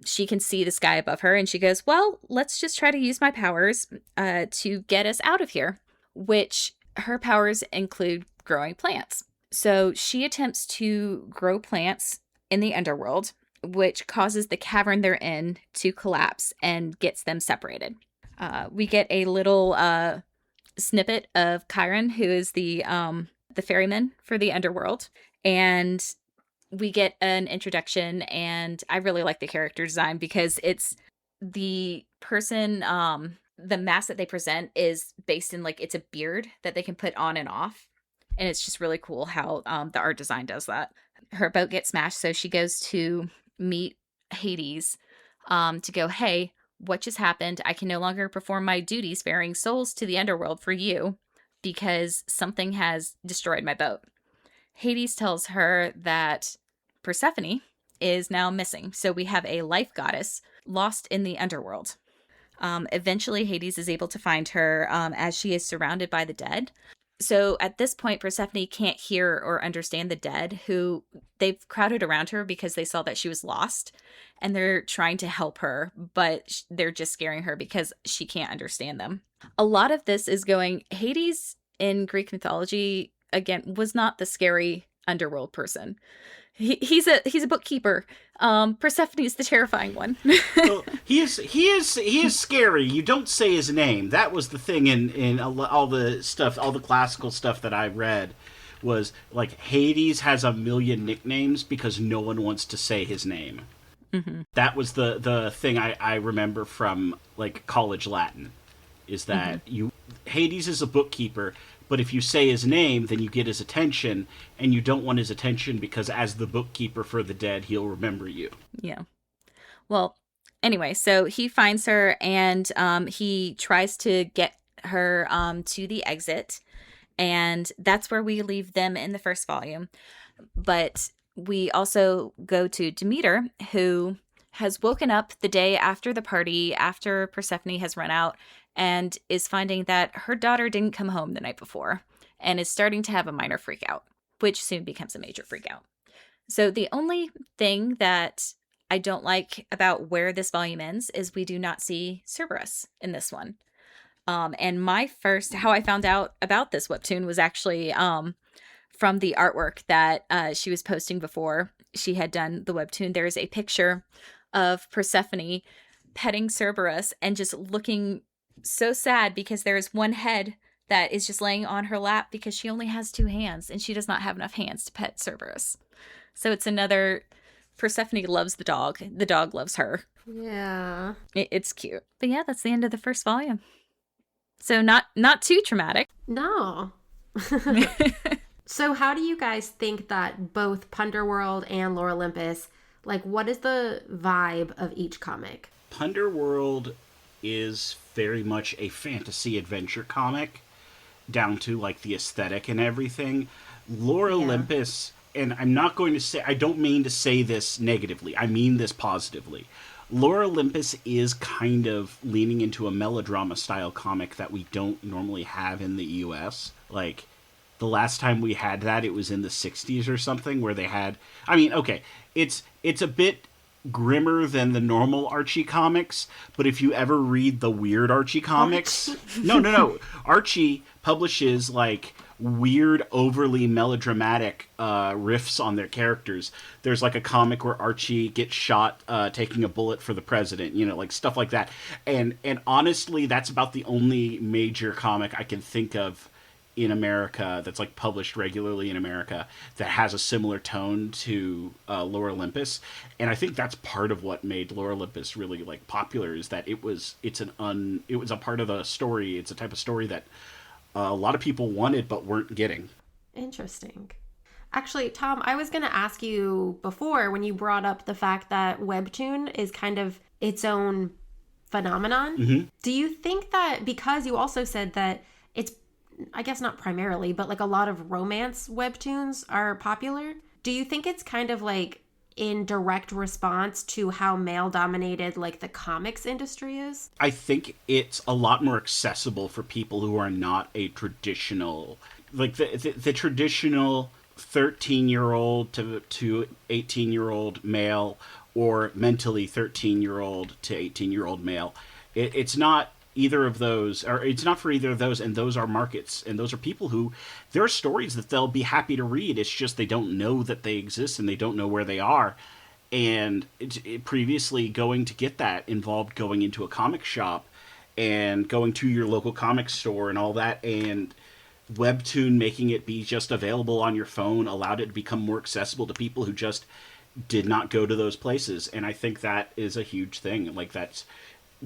she can see the sky above her. And she goes, well, let's just try to use my powers to get us out of here. Which her powers include growing plants. So she attempts to grow plants in the underworld, which causes the cavern they're in to collapse and gets them separated. We get a little snippet of Chiron, who is the ferryman for the underworld, and we get an introduction. And I really like the character design because it's the person. The mask that they present is based in it's a beard that they can put on and off. And it's just really cool how the art design does that. Her boat gets smashed, so she goes to meet Hades to go, hey, what just happened? I can no longer perform my duties ferrying souls to the underworld for you because something has destroyed my boat. Hades tells her that Persephone is now missing. So we have a life goddess lost in the underworld. Eventually, Hades is able to find her as she is surrounded by the dead. So at this point, Persephone can't hear or understand the dead, who they've crowded around her because they saw that she was lost, and they're trying to help her, but they're just scaring her because she can't understand them. A lot of this is going, Hades in Greek mythology, again, was not the scary underworld person. He's a bookkeeper. Persephone's the terrifying one. Well, he is scary. You don't say his name. That was the thing in all the stuff, all the classical stuff that I read, was Hades has a million nicknames because no one wants to say his name. Mm-hmm. That was the thing I remember from college Latin, is that Hades is a bookkeeper. But if you say his name, then you get his attention, and you don't want his attention because as the bookkeeper for the dead, he'll remember you. Yeah. Well, anyway, so he finds her, and he tries to get her to the exit, and that's where we leave them in the first volume. But we also go to Demeter, who has woken up the day after the party, after Persephone has run out, and is finding that her daughter didn't come home the night before, and is starting to have a minor freak out, which soon becomes a major freak out. So the only thing that I don't like about where this volume ends is we do not see Cerberus in this one. And how I found out about this webtoon was actually from the artwork that she was posting before she had done the webtoon. There's a picture of Persephone petting Cerberus and just looking so sad because there is one head that is just laying on her lap because she only has two hands and she does not have enough hands to pet Cerberus. So it's another, Persephone loves the dog loves her. Yeah. It's cute. But yeah, that's the end of the first volume. So not too traumatic. No. So how do you guys think that both Punderworld and Lore Olympus, what is the vibe of each comic? Punderworld is very much a fantasy adventure comic, down to the aesthetic and everything. Lore Olympus, and I don't mean to say this negatively, I mean this positively. Lore Olympus is kind of leaning into a melodrama style comic that we don't normally have in the US. The last time we had that, it was in the 60s or something, where they had, it's a bit grimmer than the normal Archie comics, but if you ever read the weird Archie comics, no, Archie publishes weird, overly melodramatic riffs on their characters. There's a comic where Archie gets shot taking a bullet for the president, stuff like that. And honestly, that's about the only major comic I can think of in America that's like published regularly in America that has a similar tone to Lore Olympus, and I think that's part of what made Lore Olympus really like popular is that it was a part of a story. It's a type of story that a lot of people wanted but weren't getting. Interesting. Actually, Tom, I was going to ask you before when you brought up the fact that Webtoon is kind of its own phenomenon. Mm-hmm. Do you think that because you also said that it's, I guess not primarily, but like a lot of romance Webtoons are popular, do you think it's kind of like in direct response to how male dominated like the comics industry is? I think it's a lot more accessible for people who are not a traditional, like the traditional 13-year-old to 18-year-old male or mentally 13-year-old to 18-year-old male. It's not either of those, or it's not for either of those, and those are markets, and those are people who, there are stories that they'll be happy to read. It's just they don't know that they exist and they don't know where they are. And previously, going to get that involved going into a comic shop and going to your local comic store and all that, and Webtoon making it be just available on your phone allowed it to become more accessible to people who just did not go to those places. And I think that is a huge thing. Like, that's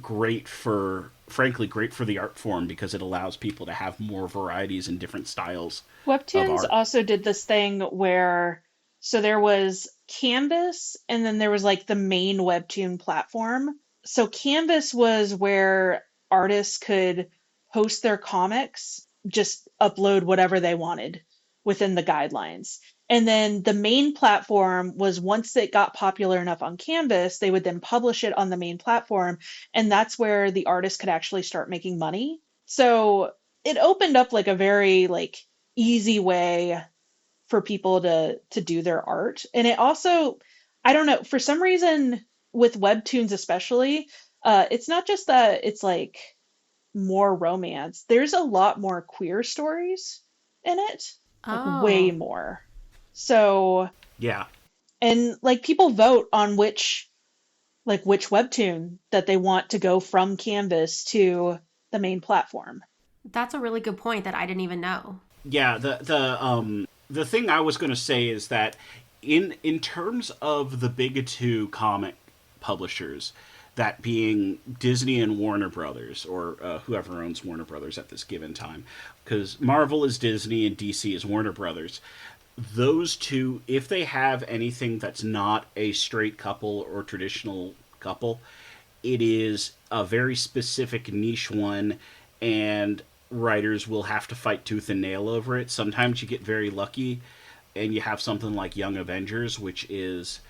great for, frankly, great for the art form because it allows people to have more varieties and different styles of Webtoons art. also did this thing where, so there was Canvas and then there was like the main Webtoon platform. So Canvas was where artists could host their comics, just upload whatever they wanted within the guidelines. And then the main platform was once it got popular enough on Canvas, they would then publish it on the main platform. And that's where the artist could actually start making money. So it opened up like a very like easy way for people to do their art. And it also, I don't know, for some reason with Webtoons especially, it's not just that it's like more romance. There's a lot more queer stories in it, like way Oh. more. So, Yeah. and like people vote on which webtoon that they want to go from Canvas to the main platform. That's a really good point that I didn't even know. Yeah, the thing I was going to say is that in terms of the big two comic publishers, that being Disney and Warner Brothers, or whoever owns Warner Brothers at this given time, because Marvel is Disney and DC is Warner Brothers. Those two, if they have anything that's not a straight couple or traditional couple, it is a very specific niche one, and writers will have to fight tooth and nail over it. Sometimes you get very lucky and you have something like Young Avengers, which is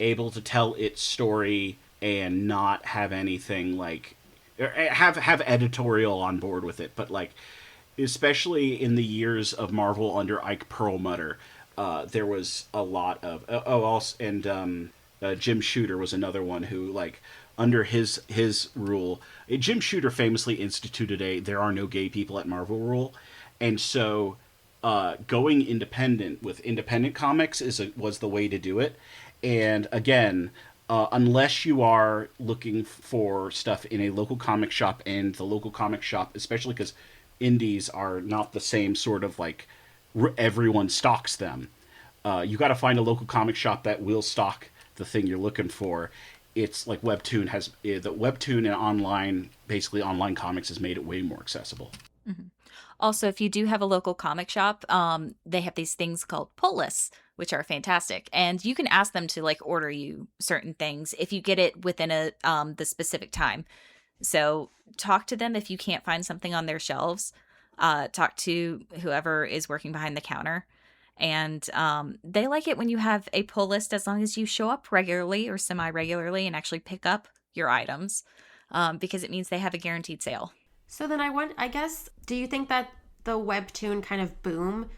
able to tell its story and not have anything like have editorial on board with it. But like, especially in the years of Marvel under Ike Perlmutter, there was a lot of also, and Jim Shooter was another one who, like, under his rule, Jim Shooter famously instituted a "there are no gay people at Marvel" rule, and so going independent with independent comics was the way to do it. And again, unless you are looking for stuff in a local comic shop, and the local comic shop, especially because indies are not the same sort of like everyone stocks them. You got to find a local comic shop that will stock the thing you're looking for. It's like Webtoon has the Webtoon and online, basically online comics, has made it way more accessible. Mm-hmm. Also, if you do have a local comic shop, they have these things called pull lists, which are fantastic. And you can ask them to like order you certain things if you get it within the specific time. So talk to them if you can't find something on their shelves. Talk to whoever is working behind the counter. And they like it when you have a pull list as long as you show up regularly or semi-regularly and actually pick up your items because it means they have a guaranteed sale. So then I guess, do you think that the Webtoon kind of boom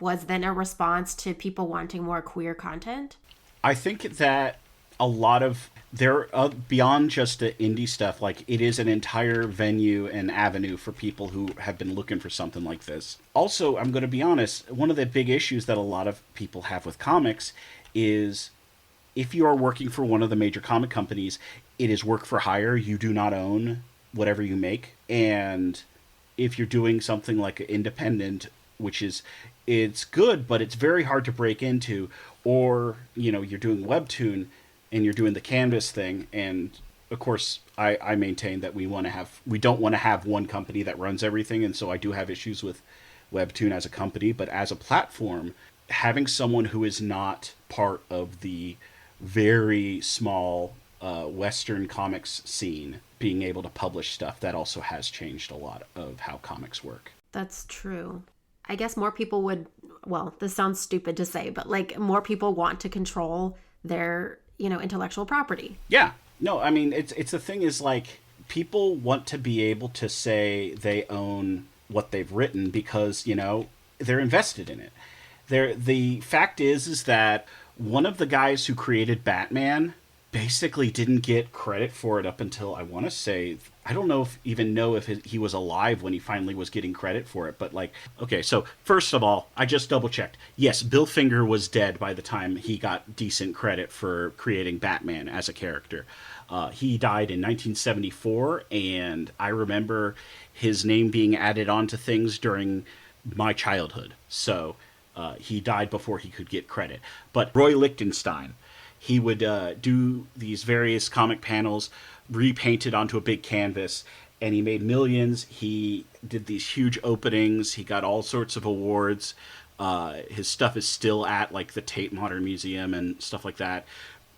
was then a response to people wanting more queer content? I think that a lot of there beyond just the indie stuff, like it is an entire venue and avenue for people who have been looking for something like this. Also, I'm going to be honest, one of the big issues that a lot of people have with comics is if you are working for one of the major comic companies, it is work for hire. You do not own whatever you make, and if you're doing something like independent, which is, it's good, but it's very hard to break into, or, you know, you're doing Webtoon and you're doing the Canvas thing. And of course, I maintain that we don't want to have one company that runs everything. And so I do have issues with Webtoon as a company, but as a platform, having someone who is not part of the very small Western comics scene being able to publish stuff, that also has changed a lot of how comics work. That's true. I guess more people would, well, this sounds stupid to say, but like more people want to control their, intellectual property. Yeah. No, I mean, it's the thing is, like, people want to be able to say they own what they've written because, they're invested in it. The fact is that one of the guys who created Batman basically didn't get credit for it up until, I want to say, I don't know if he was alive when he finally was getting credit for it. But, like, okay, so first of all, I just double checked. Yes, Bill Finger was dead by the time he got decent credit for creating Batman as a character. He died in 1974, and I remember his name being added onto things during my childhood. So he died before he could get credit. But Roy Lichtenstein, he would do these various comic panels, repainted onto a big canvas, and he made millions. He did these huge openings. He got all sorts of awards. His stuff is still at, like, the Tate Modern Museum and stuff like that.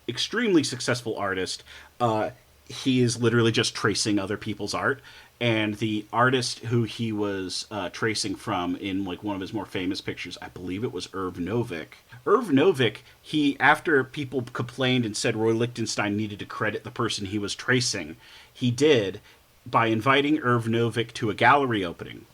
Extremely successful artist. He is literally just tracing other people's art. And the artist who he was tracing from in, like, one of his more famous pictures, I believe it was Irv Novick. Irv Novick, after people complained and said Roy Lichtenstein needed to credit the person he was tracing, he did by inviting Irv Novick to a gallery opening.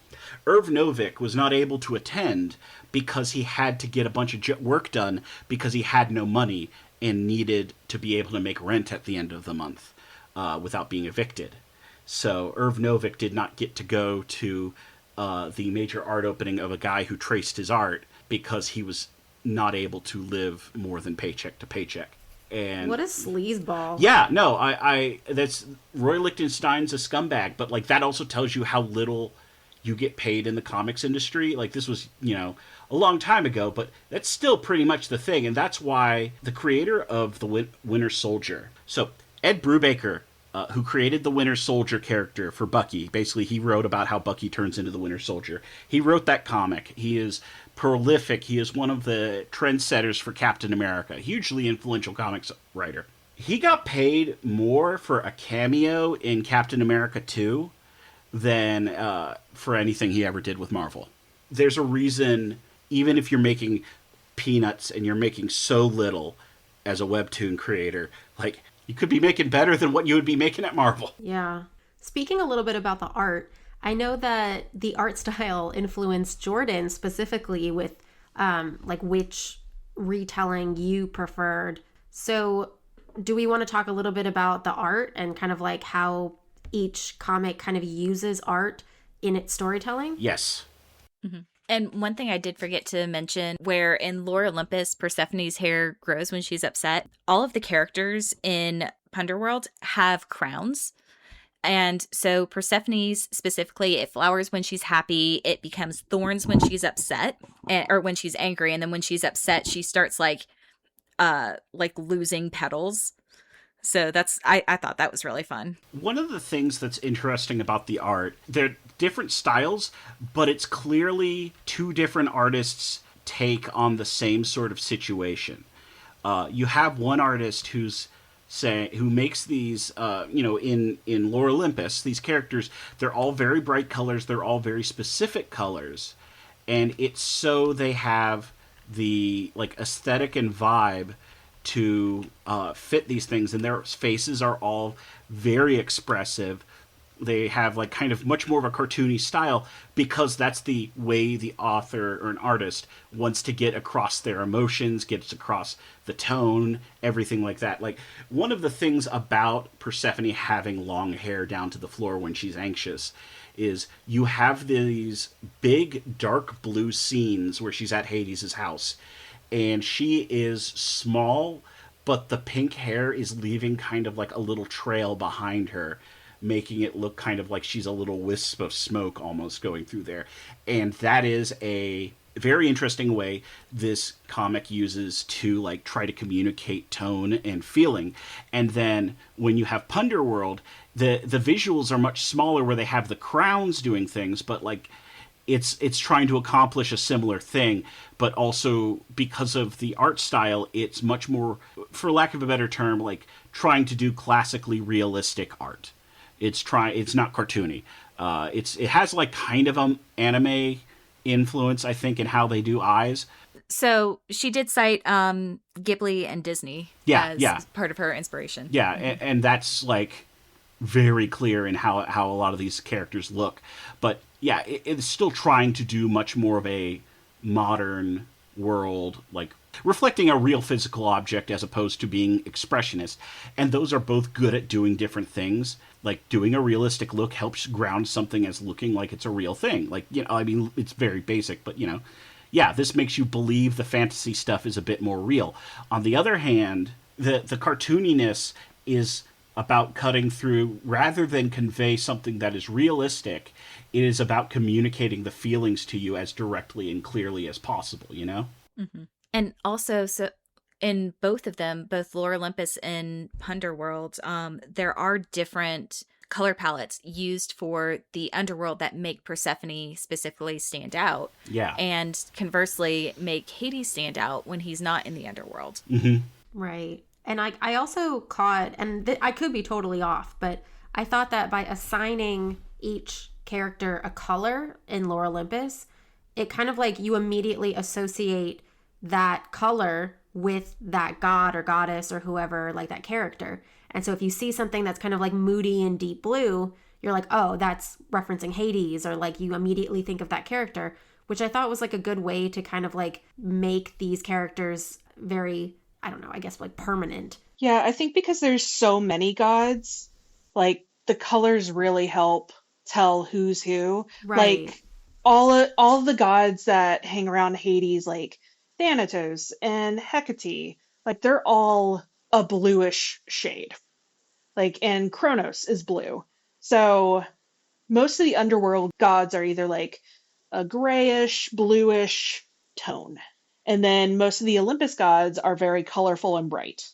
Irv Novick was not able to attend because he had to get a bunch of work done because he had no money and needed to be able to make rent at the end of the month without being evicted. So Irv Novick did not get to go to the major art opening of a guy who traced his art because he was not able to live more than paycheck to paycheck. And what a sleazeball. Yeah, no, I that's Roy Lichtenstein's a scumbag, but, like, that also tells you how little you get paid in the comics industry. Like, this was, a long time ago, but that's still pretty much the thing. And that's why the creator of the Winter Soldier, so Ed Brubaker, who created the Winter Soldier character for Bucky, basically he wrote about how Bucky turns into the Winter Soldier. He wrote that comic. He is prolific. He is one of the trendsetters for Captain America, hugely influential comics writer. He got paid more for a cameo in Captain America 2 than for anything he ever did with Marvel. There's a reason, even if you're making peanuts and you're making so little as a Webtoon creator, like, you could be making better than what you would be making at Marvel. Yeah. Speaking a little bit about the art, I know that the art style influenced Jordan specifically with like which retelling you preferred. So do we want to talk a little bit about the art and kind of like how each comic kind of uses art in its storytelling? Yes. Mm-hmm. And one thing I did forget to mention, where in Lore Olympus, Persephone's hair grows when she's upset, all of the characters in Punderworld have crowns. And so Persephone's specifically, it flowers when she's happy, it becomes thorns when she's upset, or when she's angry, and then when she's upset, she starts like losing petals. So I thought that was really fun. One of the things that's interesting about the art, they're different styles, but it's clearly two different artists' take on the same sort of situation. You have one artist who makes these, in Lore Olympus, these characters, they're all very bright colors, they're all very specific colors, and it's so they have the, like, aesthetic and vibe to fit these things, and their faces are all very expressive. They have, like, kind of much more of a cartoony style because that's the way the author or an artist wants to get across their emotions, gets across the tone, everything like that. Like, one of the things about Persephone having long hair down to the floor when she's anxious is you have these big dark blue scenes where she's at Hades' house, and she is small, but the pink hair is leaving kind of like a little trail behind her making it look kind of like she's a little wisp of smoke almost going through there. And that is a very interesting way this comic uses to like try to communicate tone and feeling. And then when you have Punderworld, the visuals are much smaller, where they have the crowns doing things, but like it's trying to accomplish a similar thing, but also because of the art style, it's much more, for lack of a better term, like trying to do classically realistic art. It's not cartoony. It has like kind of an anime influence, I think, in how they do eyes. So she did cite Ghibli and Disney as part of her inspiration. Yeah, and that's like very clear in how a lot of these characters look. But yeah, it's still trying to do much more of a modern world, like reflecting a real physical object as opposed to being expressionist. And those are both good at doing different things. Like doing a realistic look helps ground something as looking like it's a real thing. Like, you know, I mean, it's very basic, but you know, yeah, this makes you believe the fantasy stuff is a bit more real. On the other hand, the cartooniness is about cutting through, rather than convey something that is realistic, it is about communicating the feelings to you as directly and clearly as possible, you know? Mm-hmm. And also, so in both of them, both Lore Olympus and Punderworld, there are different color palettes used for the underworld that make Persephone specifically stand out. Yeah. And conversely, make Hades stand out when he's not in the underworld. Mm-hmm. Right. And I also caught, and I could be totally off, but I thought that by assigning each character a color in Lore Olympus, it kind of like you immediately associate that color with that god or goddess or whoever, like that character. And so if you see something that's kind of like moody and deep blue, you're like, oh, that's referencing Hades, or like you immediately think of that character, which I thought was like a good way to kind of like make these characters very, I don't know, I guess like permanent. Yeah, I think because there's so many gods, like the colors really help tell who's who. Right. Like all the gods that hang around Hades, like Thanatos and Hecate, like they're all a bluish shade. Like, and Kronos is blue. So most of the underworld gods are either like a grayish, bluish tone. And then most of the Olympus gods are very colorful and bright.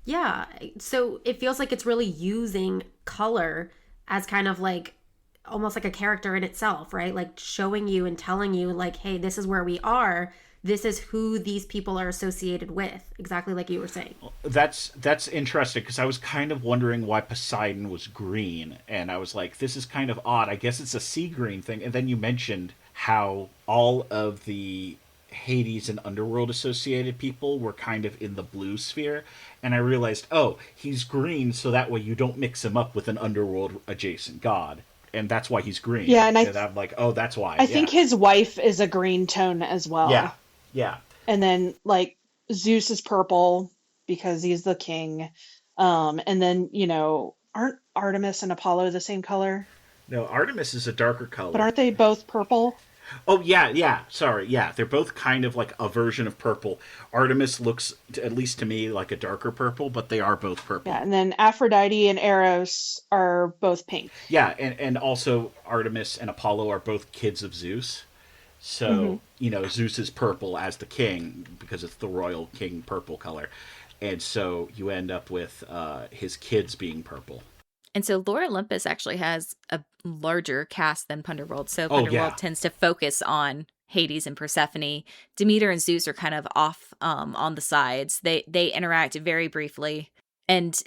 Yeah. So it feels like it's really using color as kind of like almost like a character in itself, right? Like showing you and telling you like, hey, this is where we are. This is who these people are associated with, exactly like you were saying. That's interesting, because I was kind of wondering why Poseidon was green, and I was like, this is kind of odd. I guess it's a sea green thing. And then you mentioned how all of the Hades and Underworld associated people were kind of in the blue sphere, and I realized, oh, he's green, so that way you don't mix him up with an Underworld adjacent god. And that's why he's green. Yeah, and I'm like, oh, that's why. I think his wife is a green tone as well. Yeah. Yeah. And then like Zeus is purple because he's the king. And then, you know, aren't Artemis and Apollo the same color? No, Artemis is a darker color. But aren't they both purple? Oh, yeah. Sorry. Yeah, they're both kind of like a version of purple. Artemis looks, at least to me, like a darker purple, but they are both purple. Yeah, and then Aphrodite and Eros are both pink. Yeah, and also Artemis and Apollo are both kids of Zeus. So, you know, Zeus is purple as the king because it's the royal king purple color. And so you end up with his kids being purple. And so Lore Olympus actually has a larger cast than Punderworld. So Punderworld tends to focus on Hades and Persephone. Demeter and Zeus are kind of off on the sides. They interact very briefly. And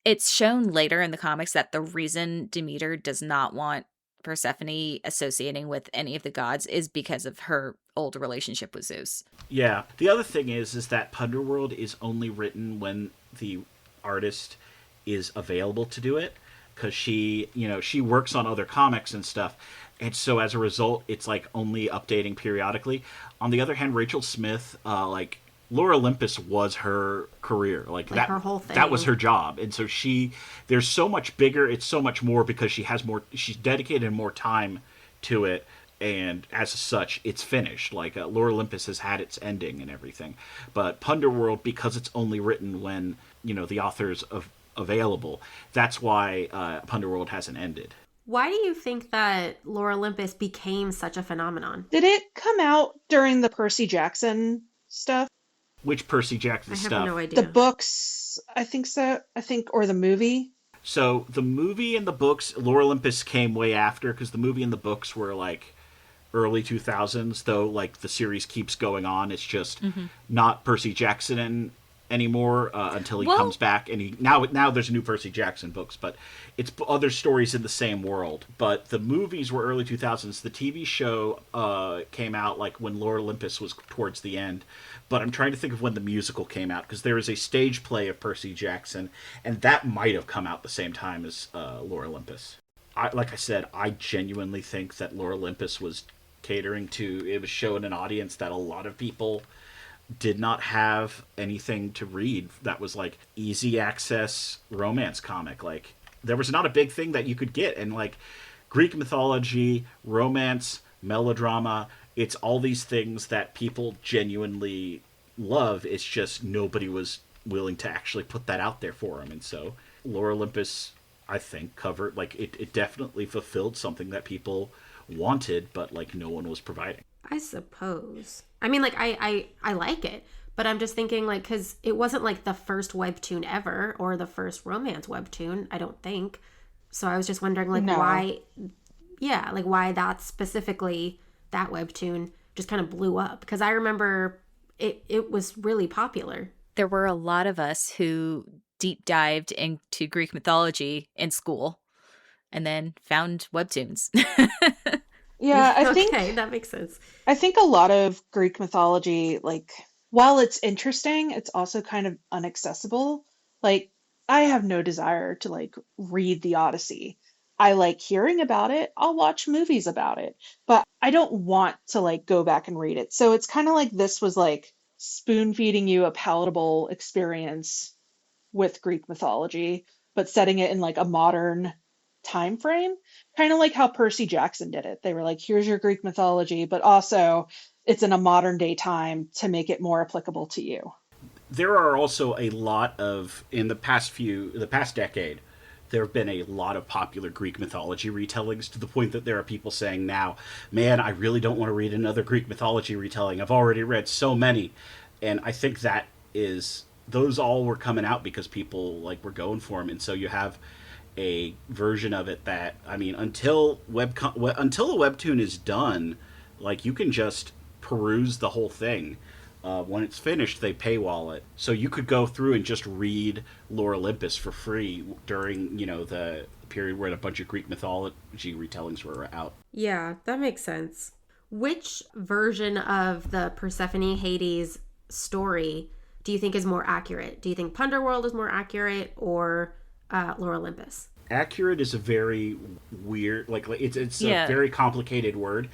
it's shown later in the comics that the reason Demeter does not want Persephone associating with any of the gods is because of her old relationship with Zeus. Yeah. The other thing is that Punderworld is only written when the artist is available to do it, because she works on other comics and stuff, and so as a result it's like only updating periodically. On the other hand, Rachel Smith, like Lore Olympus was her career, like that, her whole thing. That was her job, and so there's so much bigger, it's so much more because she's dedicated more time to it, and as such it's finished. Like Lore Olympus has had its ending and everything, but Punderworld, because it's only written when, you know, the authors of available. That's why Punderworld hasn't ended. Why do you think that Lore Olympus became such a phenomenon? Did it come out during the Percy Jackson stuff? Which Percy Jackson I have no stuff? The idea. books, I think so. I think, or the movie. So the movie and the books, Lore Olympus came way after because the movie and the books were like early 2000s, though like the series keeps going on. It's just not Percy Jackson anymore until he Well, comes back, and he now there's new Percy Jackson books, but it's other stories in the same world. But the movies were early 2000s. The TV show came out like when Lore Olympus was towards the end. But I'm trying to think of when the musical came out because there is a stage play of Percy Jackson, and that might have come out the same time as Lore Olympus. Like I said, I genuinely think that Lore Olympus was catering to, it was showing an audience that a lot of people did not have anything to read that was like easy access romance comic. Like there was not a big thing that you could get, and like Greek mythology, romance, melodrama, it's all these things that people genuinely love. It's just nobody was willing to actually put that out there for them. And so Lore Olympus, I think, covered, like, it definitely fulfilled something that people wanted, but, like, no one was providing. I suppose. I mean, like, I like it, but I'm just thinking, like, because it wasn't like the first webtoon ever or the first romance webtoon, I don't think. So I was just wondering, like, No. why, yeah, like, why that specifically, that webtoon just kind of blew up. Because I remember it was really popular. there were a lot of us who deep dived into Greek mythology in school and then found webtoons. Yeah, Okay, that makes sense. I think a lot of Greek mythology, like, while it's interesting, it's also kind of inaccessible. Like, I have no desire to like read the Odyssey. I like hearing about it. I'll watch movies about it, but I don't want to like go back and read it. So it's kind of like this was like spoon feeding you a palatable experience with Greek mythology, but setting it in like a modern time frame, kind of like how Percy Jackson did it. They were like, here's your Greek mythology, but also it's in a modern day time to make it more applicable to you. There are also a lot of, in the past decade, there have been a lot of popular Greek mythology retellings to the point that there are people saying now, man, I really don't want to read another Greek mythology retelling. I've already read so many. And I think that is, those all were coming out because people like were going for them. And so you have a version of it that, I mean, until the webtoon is done, like you can just peruse the whole thing. When it's finished, they paywall it, so you could go through and just read Lore Olympus for free during the period where a bunch of Greek mythology retellings were out. Yeah, that makes sense. Which version of the Persephone Hades story do you think is more accurate? Do you think Punderworld is more accurate or Lore Olympus? Accurate is a very weird, like it's Yeah. a very complicated word.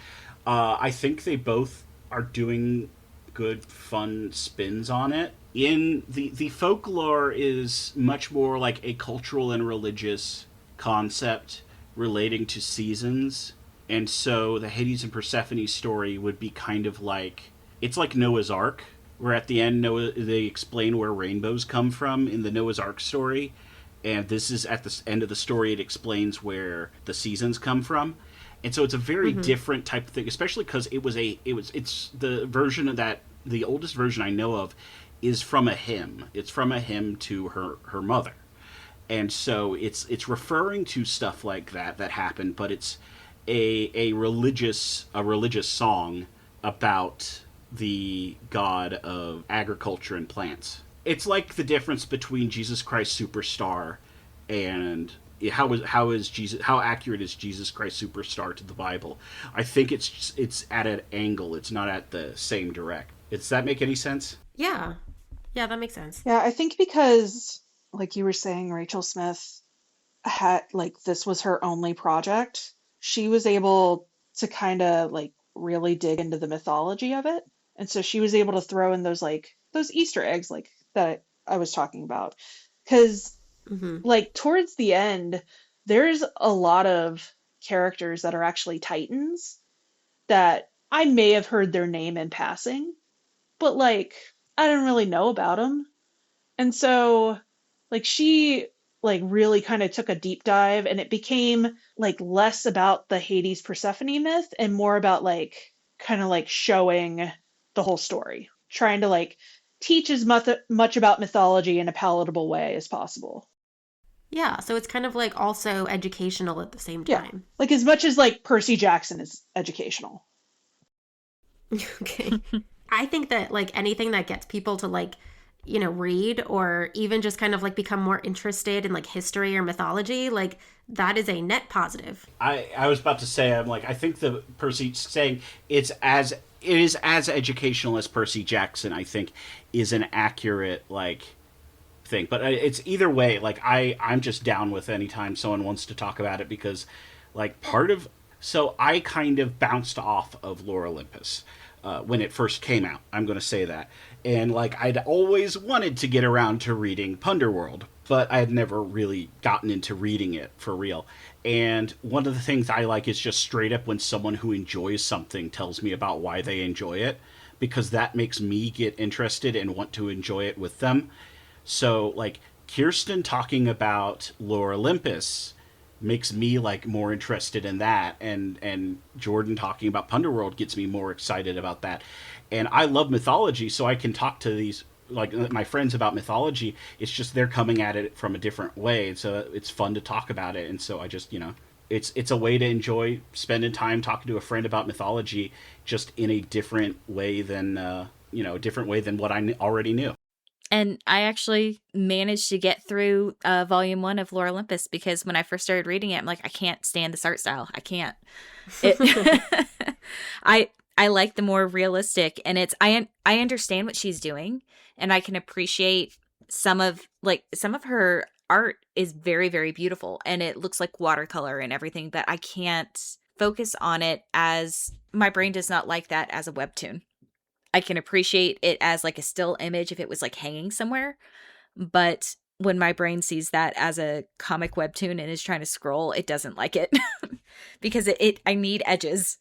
I think they both are doing good, fun spins on it. In the folklore is much more like a cultural and religious concept relating to seasons, and so the Hades and Persephone story would be kind of like, it's like Noah's Ark, where at the end they explain where rainbows come from in the Noah's Ark story, and this is at the end of the story it explains where the seasons come from. And so it's a very different type of thing, especially because it's the version of that, the oldest version I know of is from a hymn. It's from a hymn to her mother. And so it's referring to stuff like that happened, but it's a religious song about the god of agriculture and plants. It's like the difference between Jesus Christ Superstar and how accurate is Jesus Christ Superstar to the Bible? I think it's at an angle. It's not at the same direct. Does that make any sense? Yeah. Yeah, that makes sense. Yeah, I think because, like you were saying, Rachel Smith had, like, this was her only project. She was able to kind of, like, really dig into the mythology of it. And so she was able to throw in those Easter eggs, like, that I was talking about. Because, Mm-hmm. like, towards the end, there's a lot of characters that are actually Titans that I may have heard their name in passing, but, like, I didn't really know about them. And so, like, she like really kind of took a deep dive, and it became like less about the Hades Persephone myth and more about like kind of like showing the whole story, trying to like teach as much about mythology in a palatable way as possible. Yeah, so it's kind of like also educational at the same Yeah. time. Like as much as like Percy Jackson is educational. Okay. I think that like anything that gets people to like, read or even just kind of like become more interested in like history or mythology, like that is a net positive. I was about to say, I'm like, I think the Percy saying it is as educational as Percy Jackson, I think, is an accurate like thing. But it's either way. Like I'm just down with any time someone wants to talk about it because, like, part of so I kind of bounced off of Lore Olympus when it first came out. I'm going to say that, and like I'd always wanted to get around to reading Punderworld, but I had never really gotten into reading it for real. And one of the things I like is just straight up when someone who enjoys something tells me about why they enjoy it, because that makes me get interested and want to enjoy it with them. So, like, Kirsten talking about Lore Olympus makes me like more interested in that, and Jordan talking about Punderworld gets me more excited about that. And I love mythology, so I can talk to these like my friends about mythology. It's just they're coming at it from a different way, and so it's fun to talk about it. And so I just, it's a way to enjoy spending time talking to a friend about mythology, just in a different way than different way than what I already knew. And I actually managed to get through volume 1 of Lore Olympus because when I first started reading it, I'm like, I can't stand this art style. I can't. It, I like the more realistic, and I understand what she's doing, and I can appreciate some of her art is very, very beautiful, and it looks like watercolor and everything, but I can't focus on it as my brain does not like that as a webtoon. I can appreciate it as like a still image if it was like hanging somewhere. But when my brain sees that as a comic webtoon and is trying to scroll, it doesn't like it because I need edges.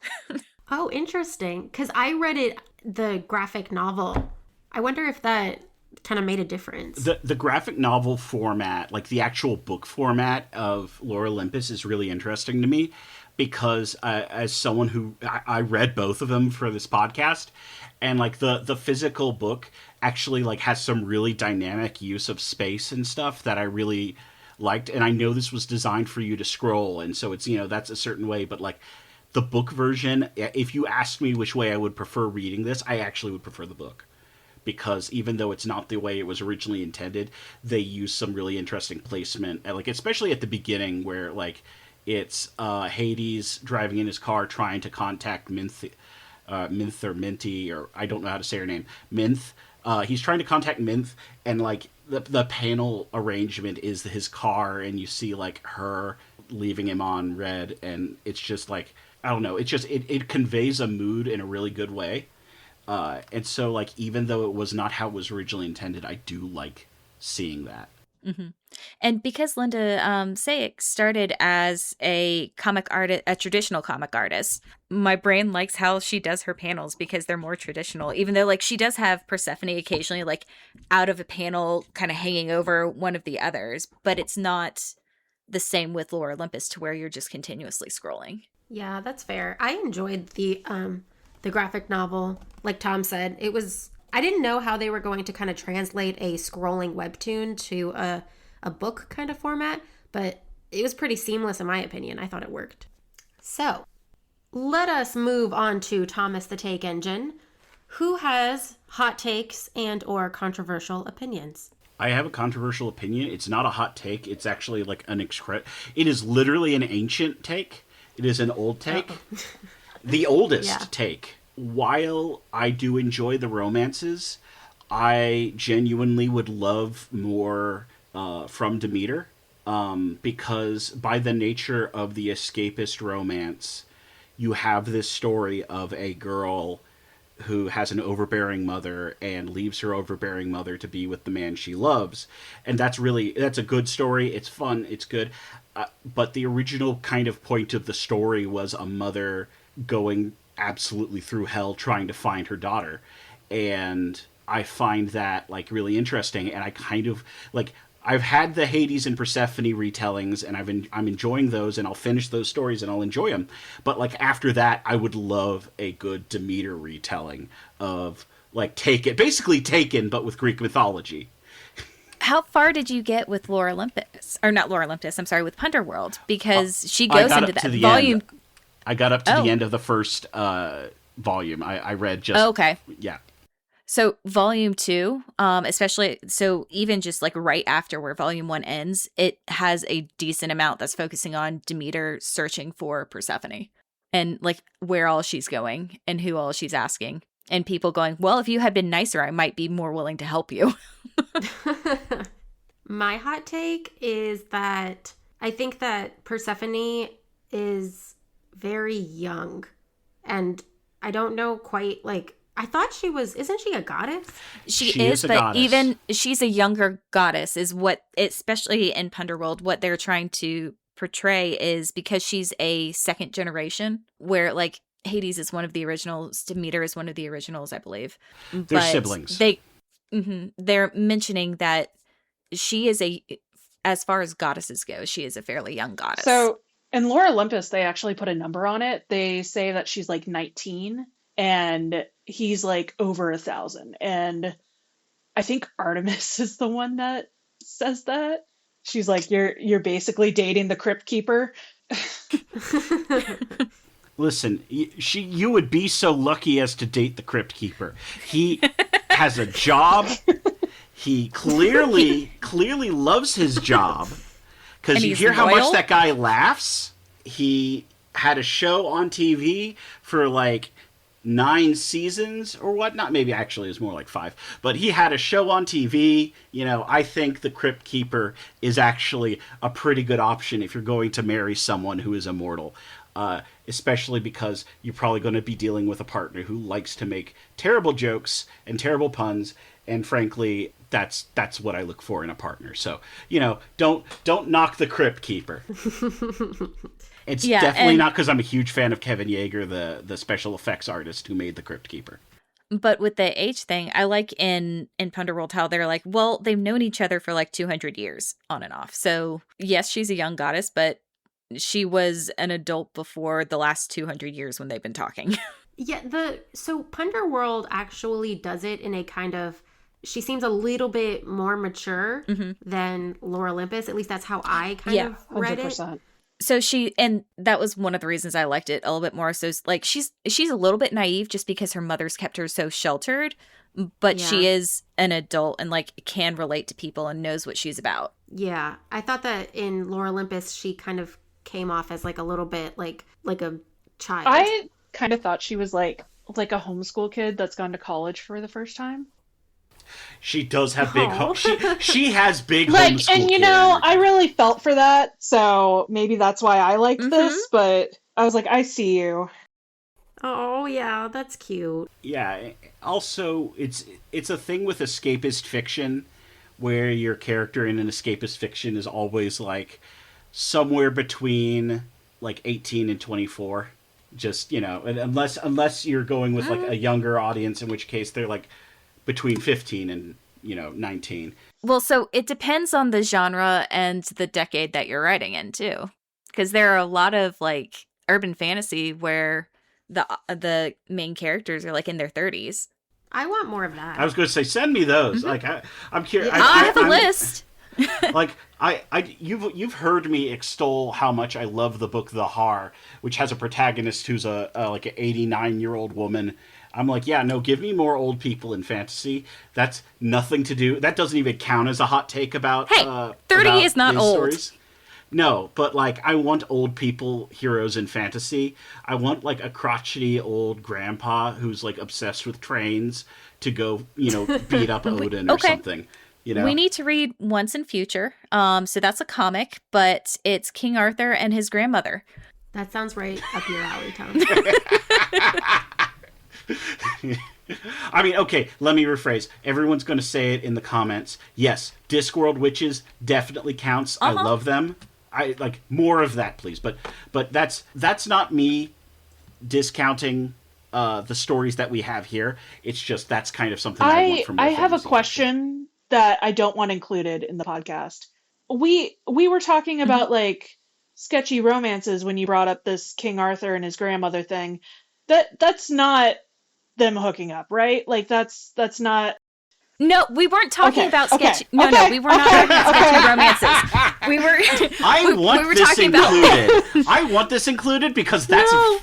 Oh, interesting. Because I read the graphic novel. I wonder if that kind of made a difference. The graphic novel format, like the actual book format of Lore Olympus, is really interesting to me because as someone who I read both of them for this podcast, and like the physical book actually like has some really dynamic use of space and stuff that I really liked. And I know this was designed for you to scroll, and so it's that's a certain way, but like the book version, if you ask me which way I would prefer reading this, I actually would prefer the book, because even though it's not the way it was originally intended, they use some really interesting placement, like especially at the beginning where like it's Hades driving in his car trying to contact Minth or Minty, or I don't know how to say her name, Minth. He's trying to contact Minth, and like the panel arrangement is his car, and you see like her leaving him on red, and it's just like, I don't know, it conveys a mood in a really good way. And so like even though it was not how it was originally intended, I do like seeing that. Mm-hmm. And because Linda Sayek started as a comic artist, a traditional comic artist, my brain likes how she does her panels because they're more traditional. Even though like she does have Persephone occasionally like out of a panel kind of hanging over one of the others, but it's not the same with Lore Olympus to where you're just continuously scrolling. Yeah, that's fair. I enjoyed the graphic novel. Like Tom said, I didn't know how they were going to kind of translate a scrolling webtoon to a book kind of format, but it was pretty seamless in my opinion. I thought it worked. So, let us move on to Thomas the Take Engine, who has hot takes and or controversial opinions. I have a controversial opinion. It's not a hot take. It's actually like it is literally an ancient take. It is an old take. The oldest take. While I do enjoy the romances, I genuinely would love more from Demeter, because by the nature of the escapist romance, you have this story of a girl who has an overbearing mother and leaves her overbearing mother to be with the man she loves. And that's a good story. It's fun. It's good. But the original kind of point of the story was a mother going absolutely through hell trying to find her daughter. And I find that like really interesting. And I kind of like, I've had the Hades and Persephone retellings, and I'm enjoying those, and I'll finish those stories and I'll enjoy them. But like after that, I would love a good Demeter retelling of like basically Taken, but with Greek mythology. How far did you get with Lore Olympus? Or not Lore Olympus, I'm sorry, with Punderworld? Because she I goes got into up that to the volume. end. I got up to Oh. the end of the first volume. I read just. Oh, okay. Yeah. So volume 2, especially, so even just like right after where volume 1 ends, it has a decent amount that's focusing on Demeter searching for Persephone and like where all she's going and who all she's asking. And people going, well, if you had been nicer, I might be more willing to help you. My hot take is that I think that Persephone is very young. And I don't know quite, like, I thought isn't she a goddess? She is is, a but goddess. even she's a younger goddess is what, especially in Punderworld, what they're trying to portray is because she's a second generation where like Hades is one of the originals, Demeter is one of the originals, I believe. They're siblings. They're mentioning that she is as far as goddesses go, she is a fairly young goddess. So in Lore Olympus, they actually put a number on it. They say that she's like 19 and he's like over 1,000. And I think Artemis is the one that says that. She's like, you're basically dating the Crypt Keeper. Listen, you would be so lucky as to date the Crypt Keeper. He has a job. He clearly loves his job. Because And you he's hear how loyal? much that guy laughs. He had a show on TV for like 9 seasons or whatnot. Maybe actually it was more like 5. But he had a show on TV. You know, I think the Crypt Keeper is actually a pretty good option if you're going to marry someone who is immortal. Especially because you're probably going to be dealing with a partner who likes to make terrible jokes and terrible puns. And frankly, that's what I look for in a partner. So, you know, don't knock the Crypt Keeper. It's definitely not because I'm a huge fan of Kevin Yeager, the special effects artist who made the Crypt Keeper. But with the age thing, I like in Punderworld how they're like, well, they've known each other for like 200 years on and off. So yes, she's a young goddess, but she was an adult before the last 200 years when they've been talking. Yeah, so Punderworld actually does it in a kind of, she seems a little bit more mature than Lore Olympus. At least that's how I kind of read it. 100%. So and that was one of the reasons I liked it a little bit more. So it's like she's a little bit naive just because her mother's kept her so sheltered, but she is an adult and like can relate to people and knows what she's about. Yeah, I thought that in Lore Olympus she kind of came off as like a little bit like a child. I kind of thought she was like a homeschool kid that's gone to college for the first time. She does have big she has big Like, homeschool and you kid know, energy. I really felt for that, so maybe that's why I liked this, but I was like, I see you. Oh yeah, that's cute. Yeah. Also, it's a thing with escapist fiction where your character in an escapist fiction is always like somewhere between like 18 and 24. Just, you know, unless you're going with like a younger audience, in which case they're like between 15 and, you know, 19. Well, so it depends on the genre and the decade that you're writing in too. Because there are a lot of like urban fantasy where the main characters are like in their 30s. I want more of that. I was going to say, send me those. Like, I'm curious. Yeah. I have a list. Like, you've heard me extol how much I love the book The Har, which has a protagonist who's like an 89-year-old woman. I'm like, yeah, no, give me more old people in fantasy. That's nothing to do. That doesn't even count as a hot take about. Hey, 30 about is not these old. Stories. No, but like, I want old people heroes in fantasy. I want like a crotchety old grandpa who's like obsessed with trains to go, you know, beat up Odin or something. You know? We need to read Once and Future. So that's a comic, but it's King Arthur and his grandmother. That sounds right up your alley, Tom. I mean, okay, let me rephrase. Everyone's going to say it in the comments. Yes, Discworld witches definitely counts. I love them. I like more of that, please. But that's not me discounting the stories that we have here. It's just that's kind of something I want from my I have a fantasy. question that I don't want included in the podcast. We were talking about like sketchy romances when you brought up this King Arthur and his grandmother thing. That's not them hooking up, right? Like that's not. No, we weren't talking Okay, about okay, sketchy. No, okay, we were not okay, talking about sketchy romances. We were. I want we were this talking included. about. I want this included because that's No.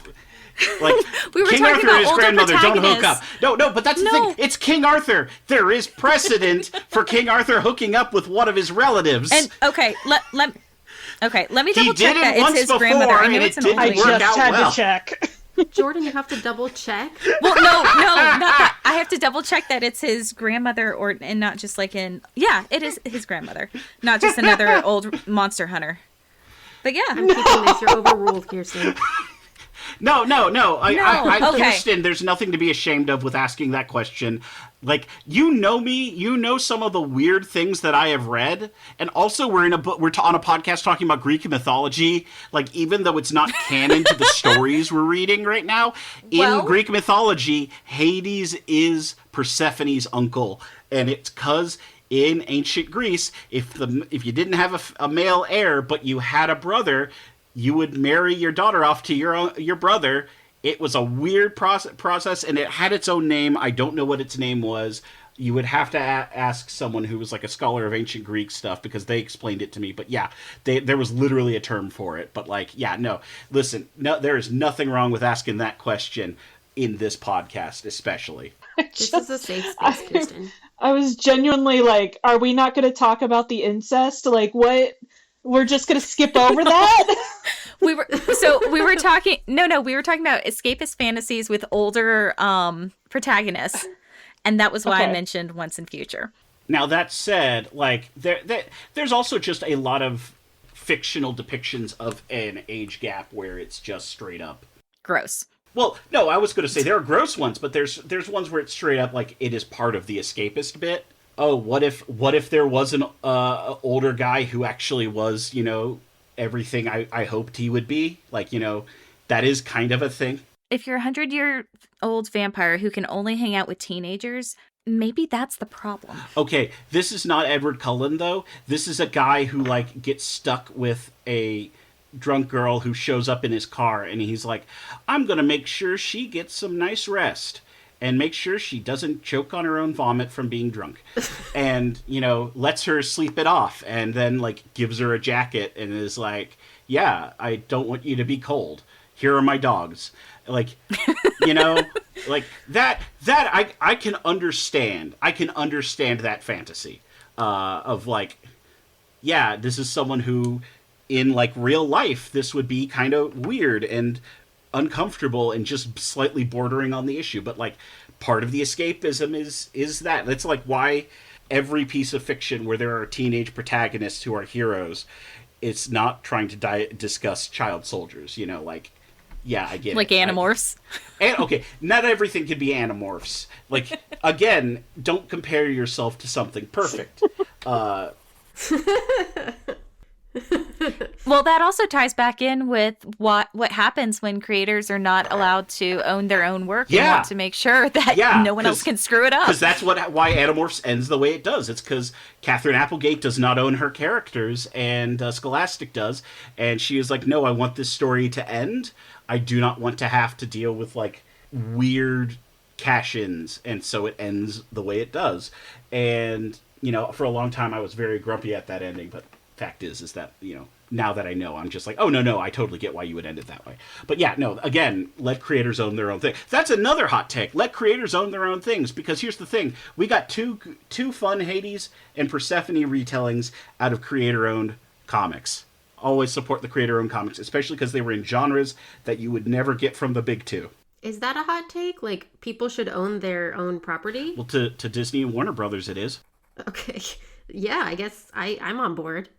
like We were King talking Arthur about and his older grandmother don't hook up. protagonists. No, but that's the No. thing. It's King Arthur. There is precedent for King Arthur hooking up with one of his relatives. And okay, let me he double check did that it it's once his before, grandmother. I and know it it's an didn't I old work lady. just out had well. to check. Jordan, you have to double check. Well, no, not that. I have to double check that it's his grandmother, and not just like yeah, it is his grandmother, not just another old monster hunter. But yeah, I'm keeping this. You're overruled, Kirsten. No. I okay. Kirsten, there's nothing to be ashamed of with asking that question. Like, you know me, you know some of the weird things that I have read, and also we're on a podcast talking about Greek mythology. Like, even though it's not canon to the stories we're reading right now, in Greek mythology, Hades is Persephone's uncle, and it's because in ancient Greece, if you didn't have a male heir but you had a brother, you would marry your daughter off to your brother. It was a weird process, and it had its own name. I don't know what its name was. You would have to ask someone who was like a scholar of ancient Greek stuff, because they explained it to me. But yeah, there was literally a term for it. But like, yeah, no. Listen, no, there is nothing wrong with asking that question in this podcast, especially. This is a safe space, Kirsten. I was genuinely like, are we not going to talk about the incest? Like, what? We're just going to skip over that? we were talking. No, we were talking about escapist fantasies with older protagonists, and that was why I Okay. mentioned Once and Future. Now, that said, like, there's also just a lot of fictional depictions of an age gap where it's just straight up. Gross. Well, no, I was going to say there are gross ones, but there's ones where it's straight up like it is part of the escapist bit. Oh, what if there was an older guy who actually was, everything I hoped he would be? Like, that is kind of a thing. If you're a 100-year-old vampire who can only hang out with teenagers, maybe that's the problem. Okay, this is not Edward Cullen, though. This is a guy who, like, gets stuck with a drunk girl who shows up in his car, and he's like, I'm going to make sure she gets some nice rest and make sure she doesn't choke on her own vomit from being drunk. And, lets her sleep it off, and then, like, gives her a jacket and is like, yeah, I don't want you to be cold. Here are my dogs. Like, like that I can understand. I can understand that fantasy of like, yeah, this is someone who in like real life, this would be kind of weird and uncomfortable and just slightly bordering on the issue. But like part of the escapism is that. That's like why every piece of fiction where there are teenage protagonists who are heroes, it's not trying to discuss child soldiers, like, yeah, I get like it. Animorphs. Okay, not everything can be Animorphs. Like, again, don't compare yourself to something perfect. Well, that also ties back in with what happens when creators are not allowed to own their own work and Yeah. want to make sure that no one else can screw it up. Because that's why Animorphs ends the way it does. It's because Catherine Applegate does not own her characters, and Scholastic does. And she is like, no, I want this story to end. I do not want to have to deal with, like, weird cash-ins. And so it ends the way it does. And, for a long time I was very grumpy at that ending, but fact is that, now that I know, I'm just like, oh, no, I totally get why you would end it that way. But yeah, no, again, let creators own their own thing. That's another hot take. Let creators own their own things, because here's the thing. We got two fun Hades and Persephone retellings out of creator-owned comics. Always support the creator-owned comics, especially because they were in genres that you would never get from the big two. Is that a hot take? Like, people should own their own property? Well, to Disney and Warner Brothers it is. Okay. Yeah, I guess I'm on board.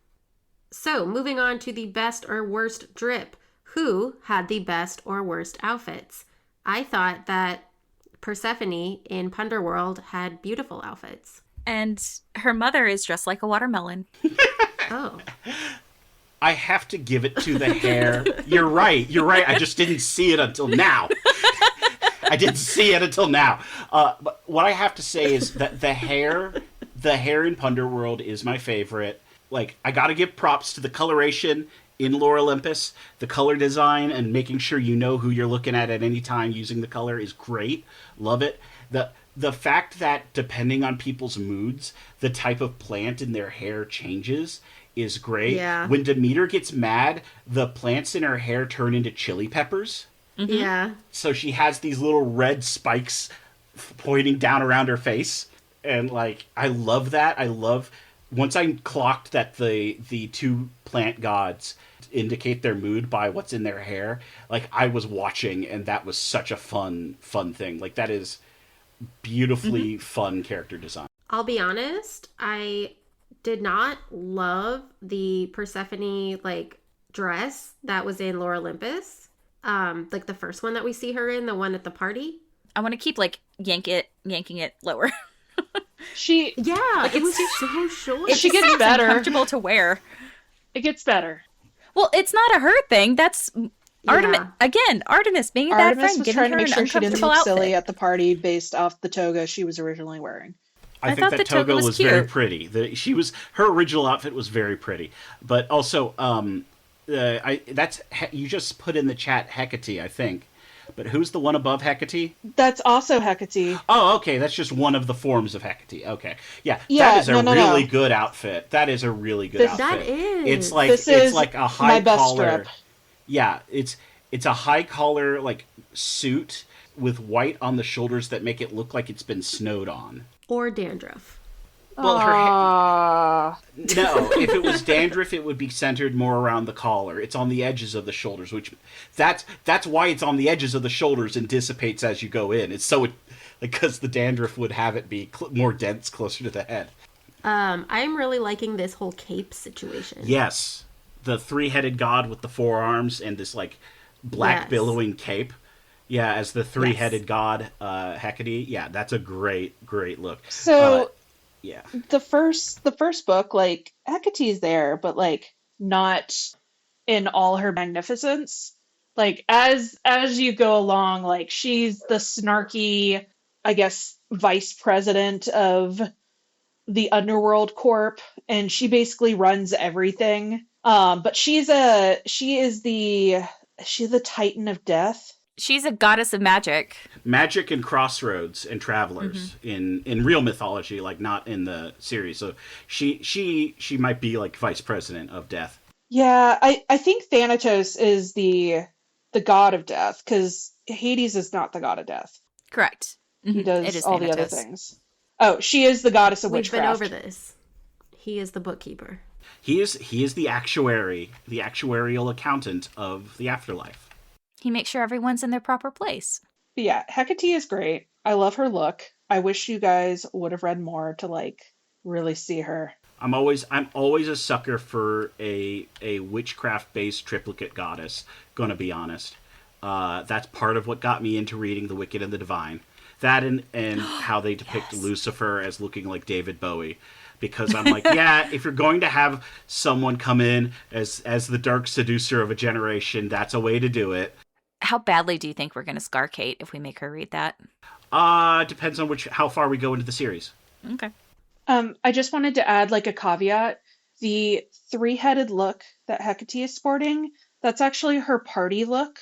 So, moving on to the best or worst drip. Who had the best or worst outfits? I thought that Persephone in Punderworld had beautiful outfits. And her mother is dressed like a watermelon. Oh. I have to give it to the hair. You're right. I just didn't see it until now. I didn't see it until now. But what I have to say is that the hair the hair in Punderworld is my favorite. Like, I gotta give props to the coloration in Lore Olympus. The color design and making sure you know who you're looking at any time using the color is great. Love it. The fact that depending on people's moods, the type of plant in their hair changes is great. Yeah. When Demeter gets mad, the plants in her hair turn into chili peppers. Yeah. So she has these little red spikes pointing down around her face. And, like, I love that. I love... Once I clocked that the two plant gods indicate their mood by what's in their hair, like, I was watching, and that was such a fun thing. Like, that is beautifully fun character design. I'll be honest, I did not love the Persephone, like, dress that was in Lore Olympus. Like, the first one that we see her in, the one at the party. I want to keep, like, yanking it lower. Yeah, like, it was so short. She gets better. Comfortable to wear. It gets better. Well, it's not a her thing. That's Artemis. Yeah. Again, Artemis being a bad Artemis friend, was giving trying her to make an sure she didn't uncomfortable look outfit. silly at the party based off the toga she was originally wearing. I thought think the that toga toga was was very cute. pretty. Her original outfit was very pretty. But also, you just put in the chat Hecate, I think. But who's the one above Hecate? That's also Hecate. Oh, okay. That's just one of the forms of Hecate. Okay. Yeah, Yeah, that is a no. really good outfit. That is a really good outfit. That is. It's like This it's is like a high my best collar. strip. Yeah, it's a high collar like suit with white on the shoulders that make it look like it's been snowed on. Or dandruff. Well, her Aww. no, if it was dandruff, it would be centered more around the collar. It's on the edges of the shoulders, which that's why it's on the edges of the shoulders and dissipates as you go in. It's so because the dandruff would have it be more dense closer to the head. I'm really liking this whole cape situation. Yes, the three-headed god with the four arms and this like black Yes. billowing cape. Yeah, as the three-headed god Hecate. Yeah, that's a great look. So Yeah. the first book, like, Hecate's there, but like not in all her magnificence. Like, as you go along, like, she's the snarky, I guess, vice president of the Underworld Corp, and she basically runs everything. But she's the Titan of Death. She's a goddess of magic. Magic and crossroads and travelers in real mythology, like not in the series. So she might be like vice president of death. Yeah, I think Thanatos is the god of death, because Hades is not the god of death. Correct. He It does is all the other Thanatos. things. Oh, she is the goddess of We've witchcraft. been over this. He is the bookkeeper. He is the actuary, the actuarial accountant of the afterlife. He makes sure everyone's in their proper place. But yeah, Hecate is great. I love her look. I wish you guys would have read more to like really see her. I'm always a sucker for a witchcraft based triplicate goddess. Gonna be honest, that's part of what got me into reading The Wicked and the Divine. That and how they depict Lucifer as looking like David Bowie. Because I'm like, yeah, if you're going to have someone come in as the dark seducer of a generation, that's a way to do it. How badly do you think we're going to scar Kate if we make her read that? Depends on how far we go into the series. Okay. I just wanted to add like a caveat. The three-headed look that Hecate is sporting, that's actually her party look.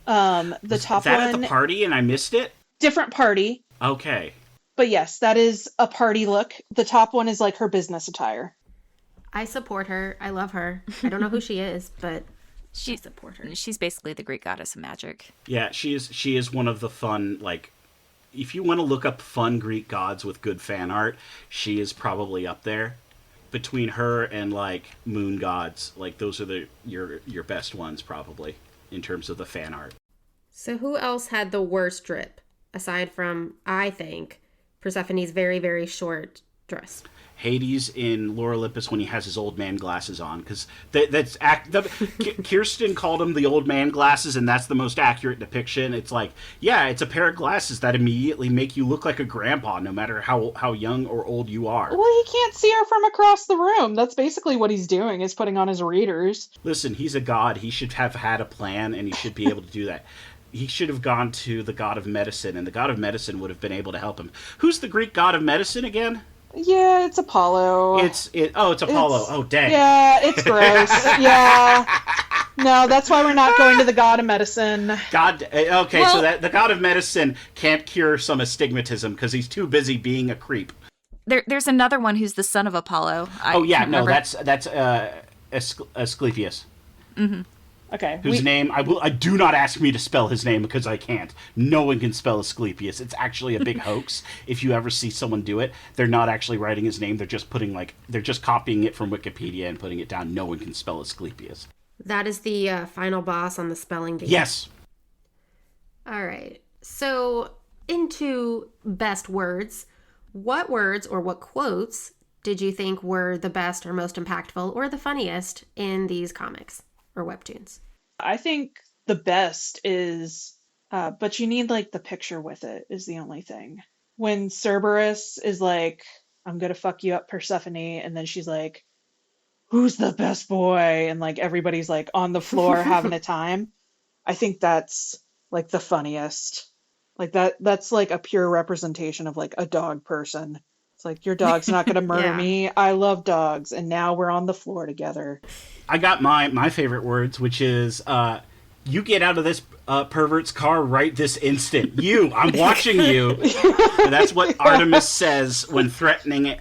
The top that one, at the party and I missed it? different party. Okay. But yes, that is a party look. The top one is like her business attire. I support her. I love her. I don't know who she is, but I support her. She's basically the Greek goddess of magic. Yeah, she is one of the fun, like, if you want to look up fun Greek gods with good fan art, she is probably up there. Between her and, like, moon gods, like, those are your best ones, probably, in terms of the fan art. So who else had the worst drip, aside from, I think, Persephone's very, very short dress? Hades in Lore Olympus when he has his old man glasses on, because Kirsten called him the old man glasses, and that's the most accurate depiction. It's like, yeah, it's a pair of glasses that immediately make you look like a grandpa, no matter how young or old you are. Well, he can't see her from across the room. That's basically what he's doing, is putting on his readers. Listen, he's a god. He should have had a plan, and he should be able to do that. He should have gone to the god of medicine, and the god of medicine would have been able to help him. Who's the Greek god of medicine again? Yeah, it's Apollo. It's Apollo. Oh, dang. Yeah, it's gross. Yeah. No, that's why we're not going to the god of medicine. God. Okay, Well- so that the god of medicine can't cure some astigmatism because he's too busy being a creep. There's another one who's the son of Apollo. I Oh yeah, can't no, remember. that's Asclepius, Okay. whose name I do not ask me to spell his name because I can't. No one can spell Asclepius. It's actually a big hoax. If you ever see someone do it, they're not actually writing his name. They're just they're just copying it from Wikipedia and putting it down. No one can spell Asclepius. That is the final boss on the spelling bee. Yes. All right. So, into best words. What words or what quotes did you think were the best or most impactful or the funniest in these comics or webtoons? I think the best is, but you need like the picture with it is the only thing. When Cerberus is like, I'm gonna fuck you up, Persephone, and then she's like, who's the best boy? And like everybody's like on the floor having a time. I think that's like the funniest. Like that's like a pure representation of like a dog person. It's like your dog's not gonna murder Yeah. me. I love dogs, and now we're on the floor together. I got my favorite words, which is you get out of this pervert's car right this instant. I'm watching you. And that's what Artemis says when threatening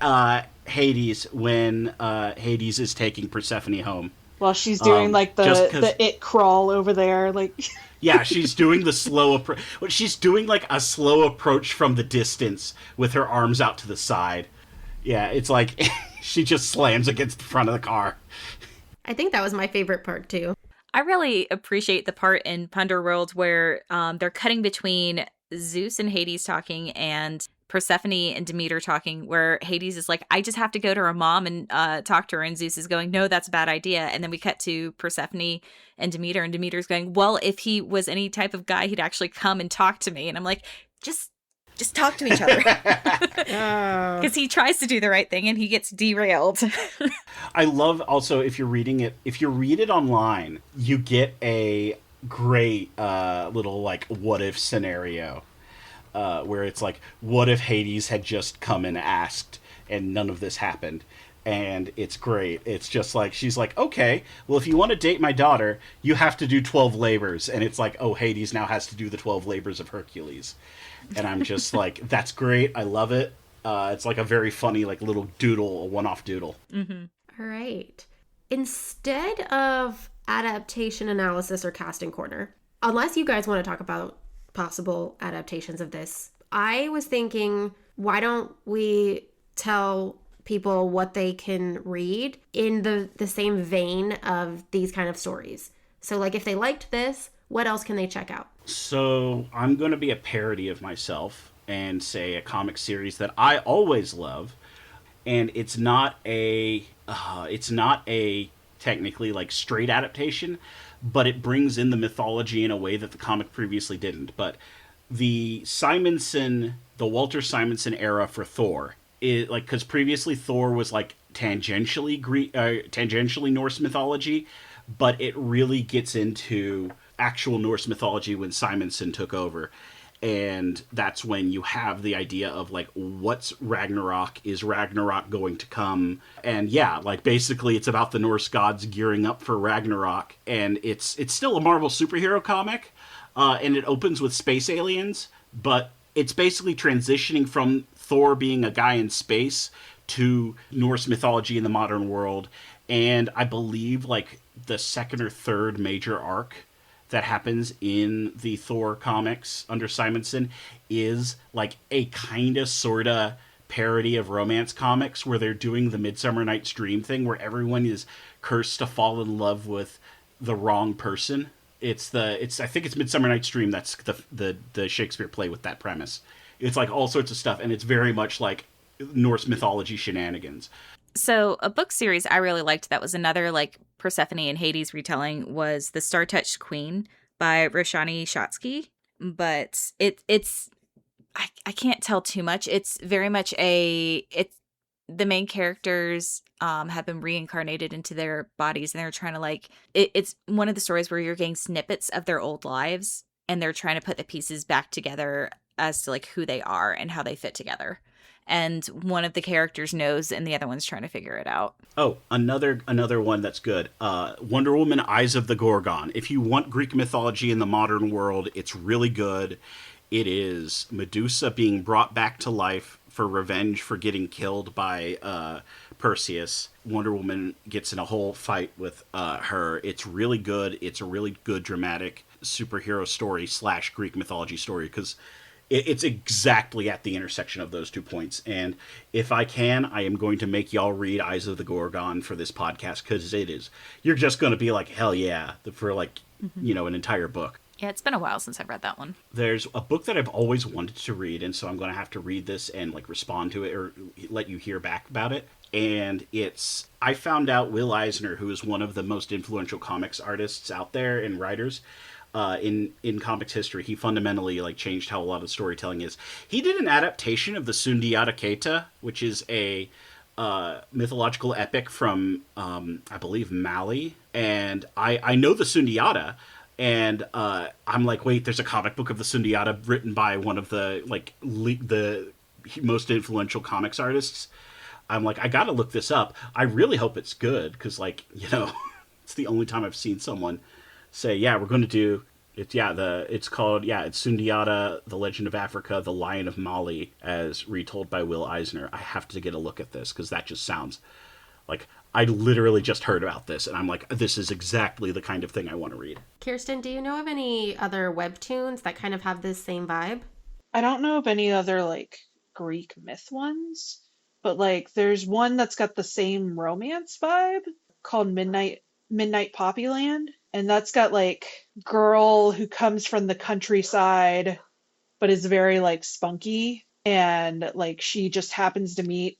Hades when Hades is taking Persephone home. While she's doing like the it crawl over there, like Yeah, she's doing the slow approach. She's doing like a slow approach from the distance with her arms out to the side. Yeah, it's like she just slams against the front of the car. I think that was my favorite part too. I really appreciate the part in Punderworld where they're cutting between Zeus and Hades talking and Persephone and Demeter talking, where Hades is like, I just have to go to her mom and talk to her. And Zeus is going, no, that's a bad idea. And then we cut to Persephone and Demeter's going, well, if he was any type of guy, he'd actually come and talk to me. And I'm like, just talk to each other. Because he tries to do the right thing and he gets derailed. I love also if you read it online, you get a great little like what if scenario where it's like, what if Hades had just come and asked and none of this happened? And it's great. It's just like, she's like, okay, well, if you want to date my daughter, you have to do 12 labors. And it's like, oh, Hades now has to do the 12 labors of Hercules. And I'm just like, that's great. I love it. It's like a very funny, like little doodle, a one-off doodle. Mm-hmm. All right. Instead of adaptation analysis or casting corner, unless you guys want to talk about possible adaptations of this, I was thinking, why don't we tell people what they can read in the same vein of these kind of stories? So like if they liked this, what else can they check out? So I'm going to be a parody of myself and say a comic series that I always love, and it's not a technically like straight adaptation, but it brings in the mythology in a way that the comic previously didn't. But the Walter Simonson era for Thor, because previously Thor was like tangentially Norse mythology, but it really gets into actual Norse mythology when Simonson took over. And that's when you have the idea of like, what's Ragnarok? Is Ragnarok going to come? And yeah, like basically it's about the Norse gods gearing up for Ragnarok. And it's still a Marvel superhero comic. And it opens with space aliens, but it's basically transitioning from Thor being a guy in space to Norse mythology in the modern world. And I believe like the second or third major arc that happens in the Thor comics under Simonson is like a kind of sort of parody of romance comics where they're doing the Midsummer Night's Dream thing where everyone is cursed to fall in love with the wrong person. I think it's Midsummer Night's Dream. That's the Shakespeare play with that premise. It's like all sorts of stuff, and it's very much like Norse mythology shenanigans. So a book series I really liked that was another like Persephone and Hades retelling was The Star-Touched Queen by Roshani Shatsky. But it's I can't tell too much. It's very much the main characters have been reincarnated into their bodies, and they're trying to like it's one of the stories where you're getting snippets of their old lives and they're trying to put the pieces back together as to like who they are and how they fit together. and one of the characters knows and the other one's trying to figure it out. Oh, another one that's good. Wonder Woman: Eyes of the Gorgon. If you want Greek mythology in the modern world, it's really good. It is Medusa being brought back to life for revenge for getting killed by Perseus. Wonder Woman gets in a whole fight with her. It's really good. It's a really good dramatic superhero story / Greek mythology story, because it's exactly at the intersection of those 2 points. And if I can, I am going to make y'all read Eyes of the Gorgon for this podcast, because it is. You're just going to be like, hell yeah, for like, an entire book. Yeah, it's been a while since I've read that one. There's a book that I've always wanted to read, and so I'm going to have to read this and like respond to it or let you hear back about it. And I found out Will Eisner, who is one of the most influential comics artists out there and writers, in comics history. He fundamentally like changed how a lot of storytelling is. He did an adaptation of the Sundiata Keita, which is a mythological epic from I believe Mali, and I know the Sundiata, and I'm like, wait, there's a comic book of the Sundiata written by one of the like the most influential comics artists. I'm like, I gotta look this up. I really hope it's good, because like, it's the only time I've seen someone say, yeah, we're going to do it. Yeah, it's Sundiata, The Legend of Africa, The Lion of Mali, as retold by Will Eisner. I have to get a look at this, because that just sounds like I literally just heard about this, and I'm like, this is exactly the kind of thing I want to read. Kirsten, do you know of any other webtoons that kind of have this same vibe? I don't know of any other like Greek myth ones, but like there's one that's got the same romance vibe called Midnight Poppyland, and that's got like girl who comes from the countryside but is very like spunky, and like she just happens to meet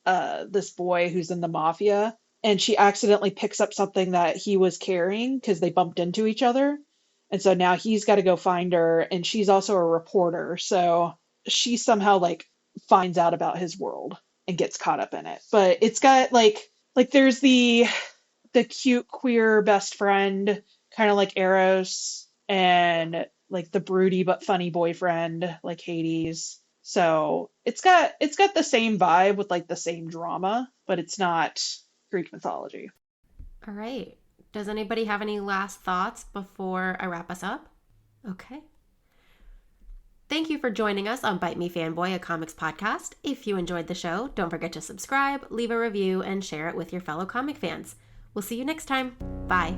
this boy who's in the mafia, and she accidentally picks up something that he was carrying because they bumped into each other, and so now he's got to go find her, and she's also a reporter, so she somehow like finds out about his world and gets caught up in it. But it's got like there's the cute queer best friend, kind of like Eros, and like the broody but funny boyfriend like Hades. So it's got the same vibe with like the same drama, but it's not Greek mythology. All right. Does anybody have any last thoughts before I wrap us up? Okay. Thank you for joining us on Bite Me Fanboy, a comics podcast. If you enjoyed the show, don't forget to subscribe, leave a review, and share it with your fellow comic fans. We'll see you next time. Bye.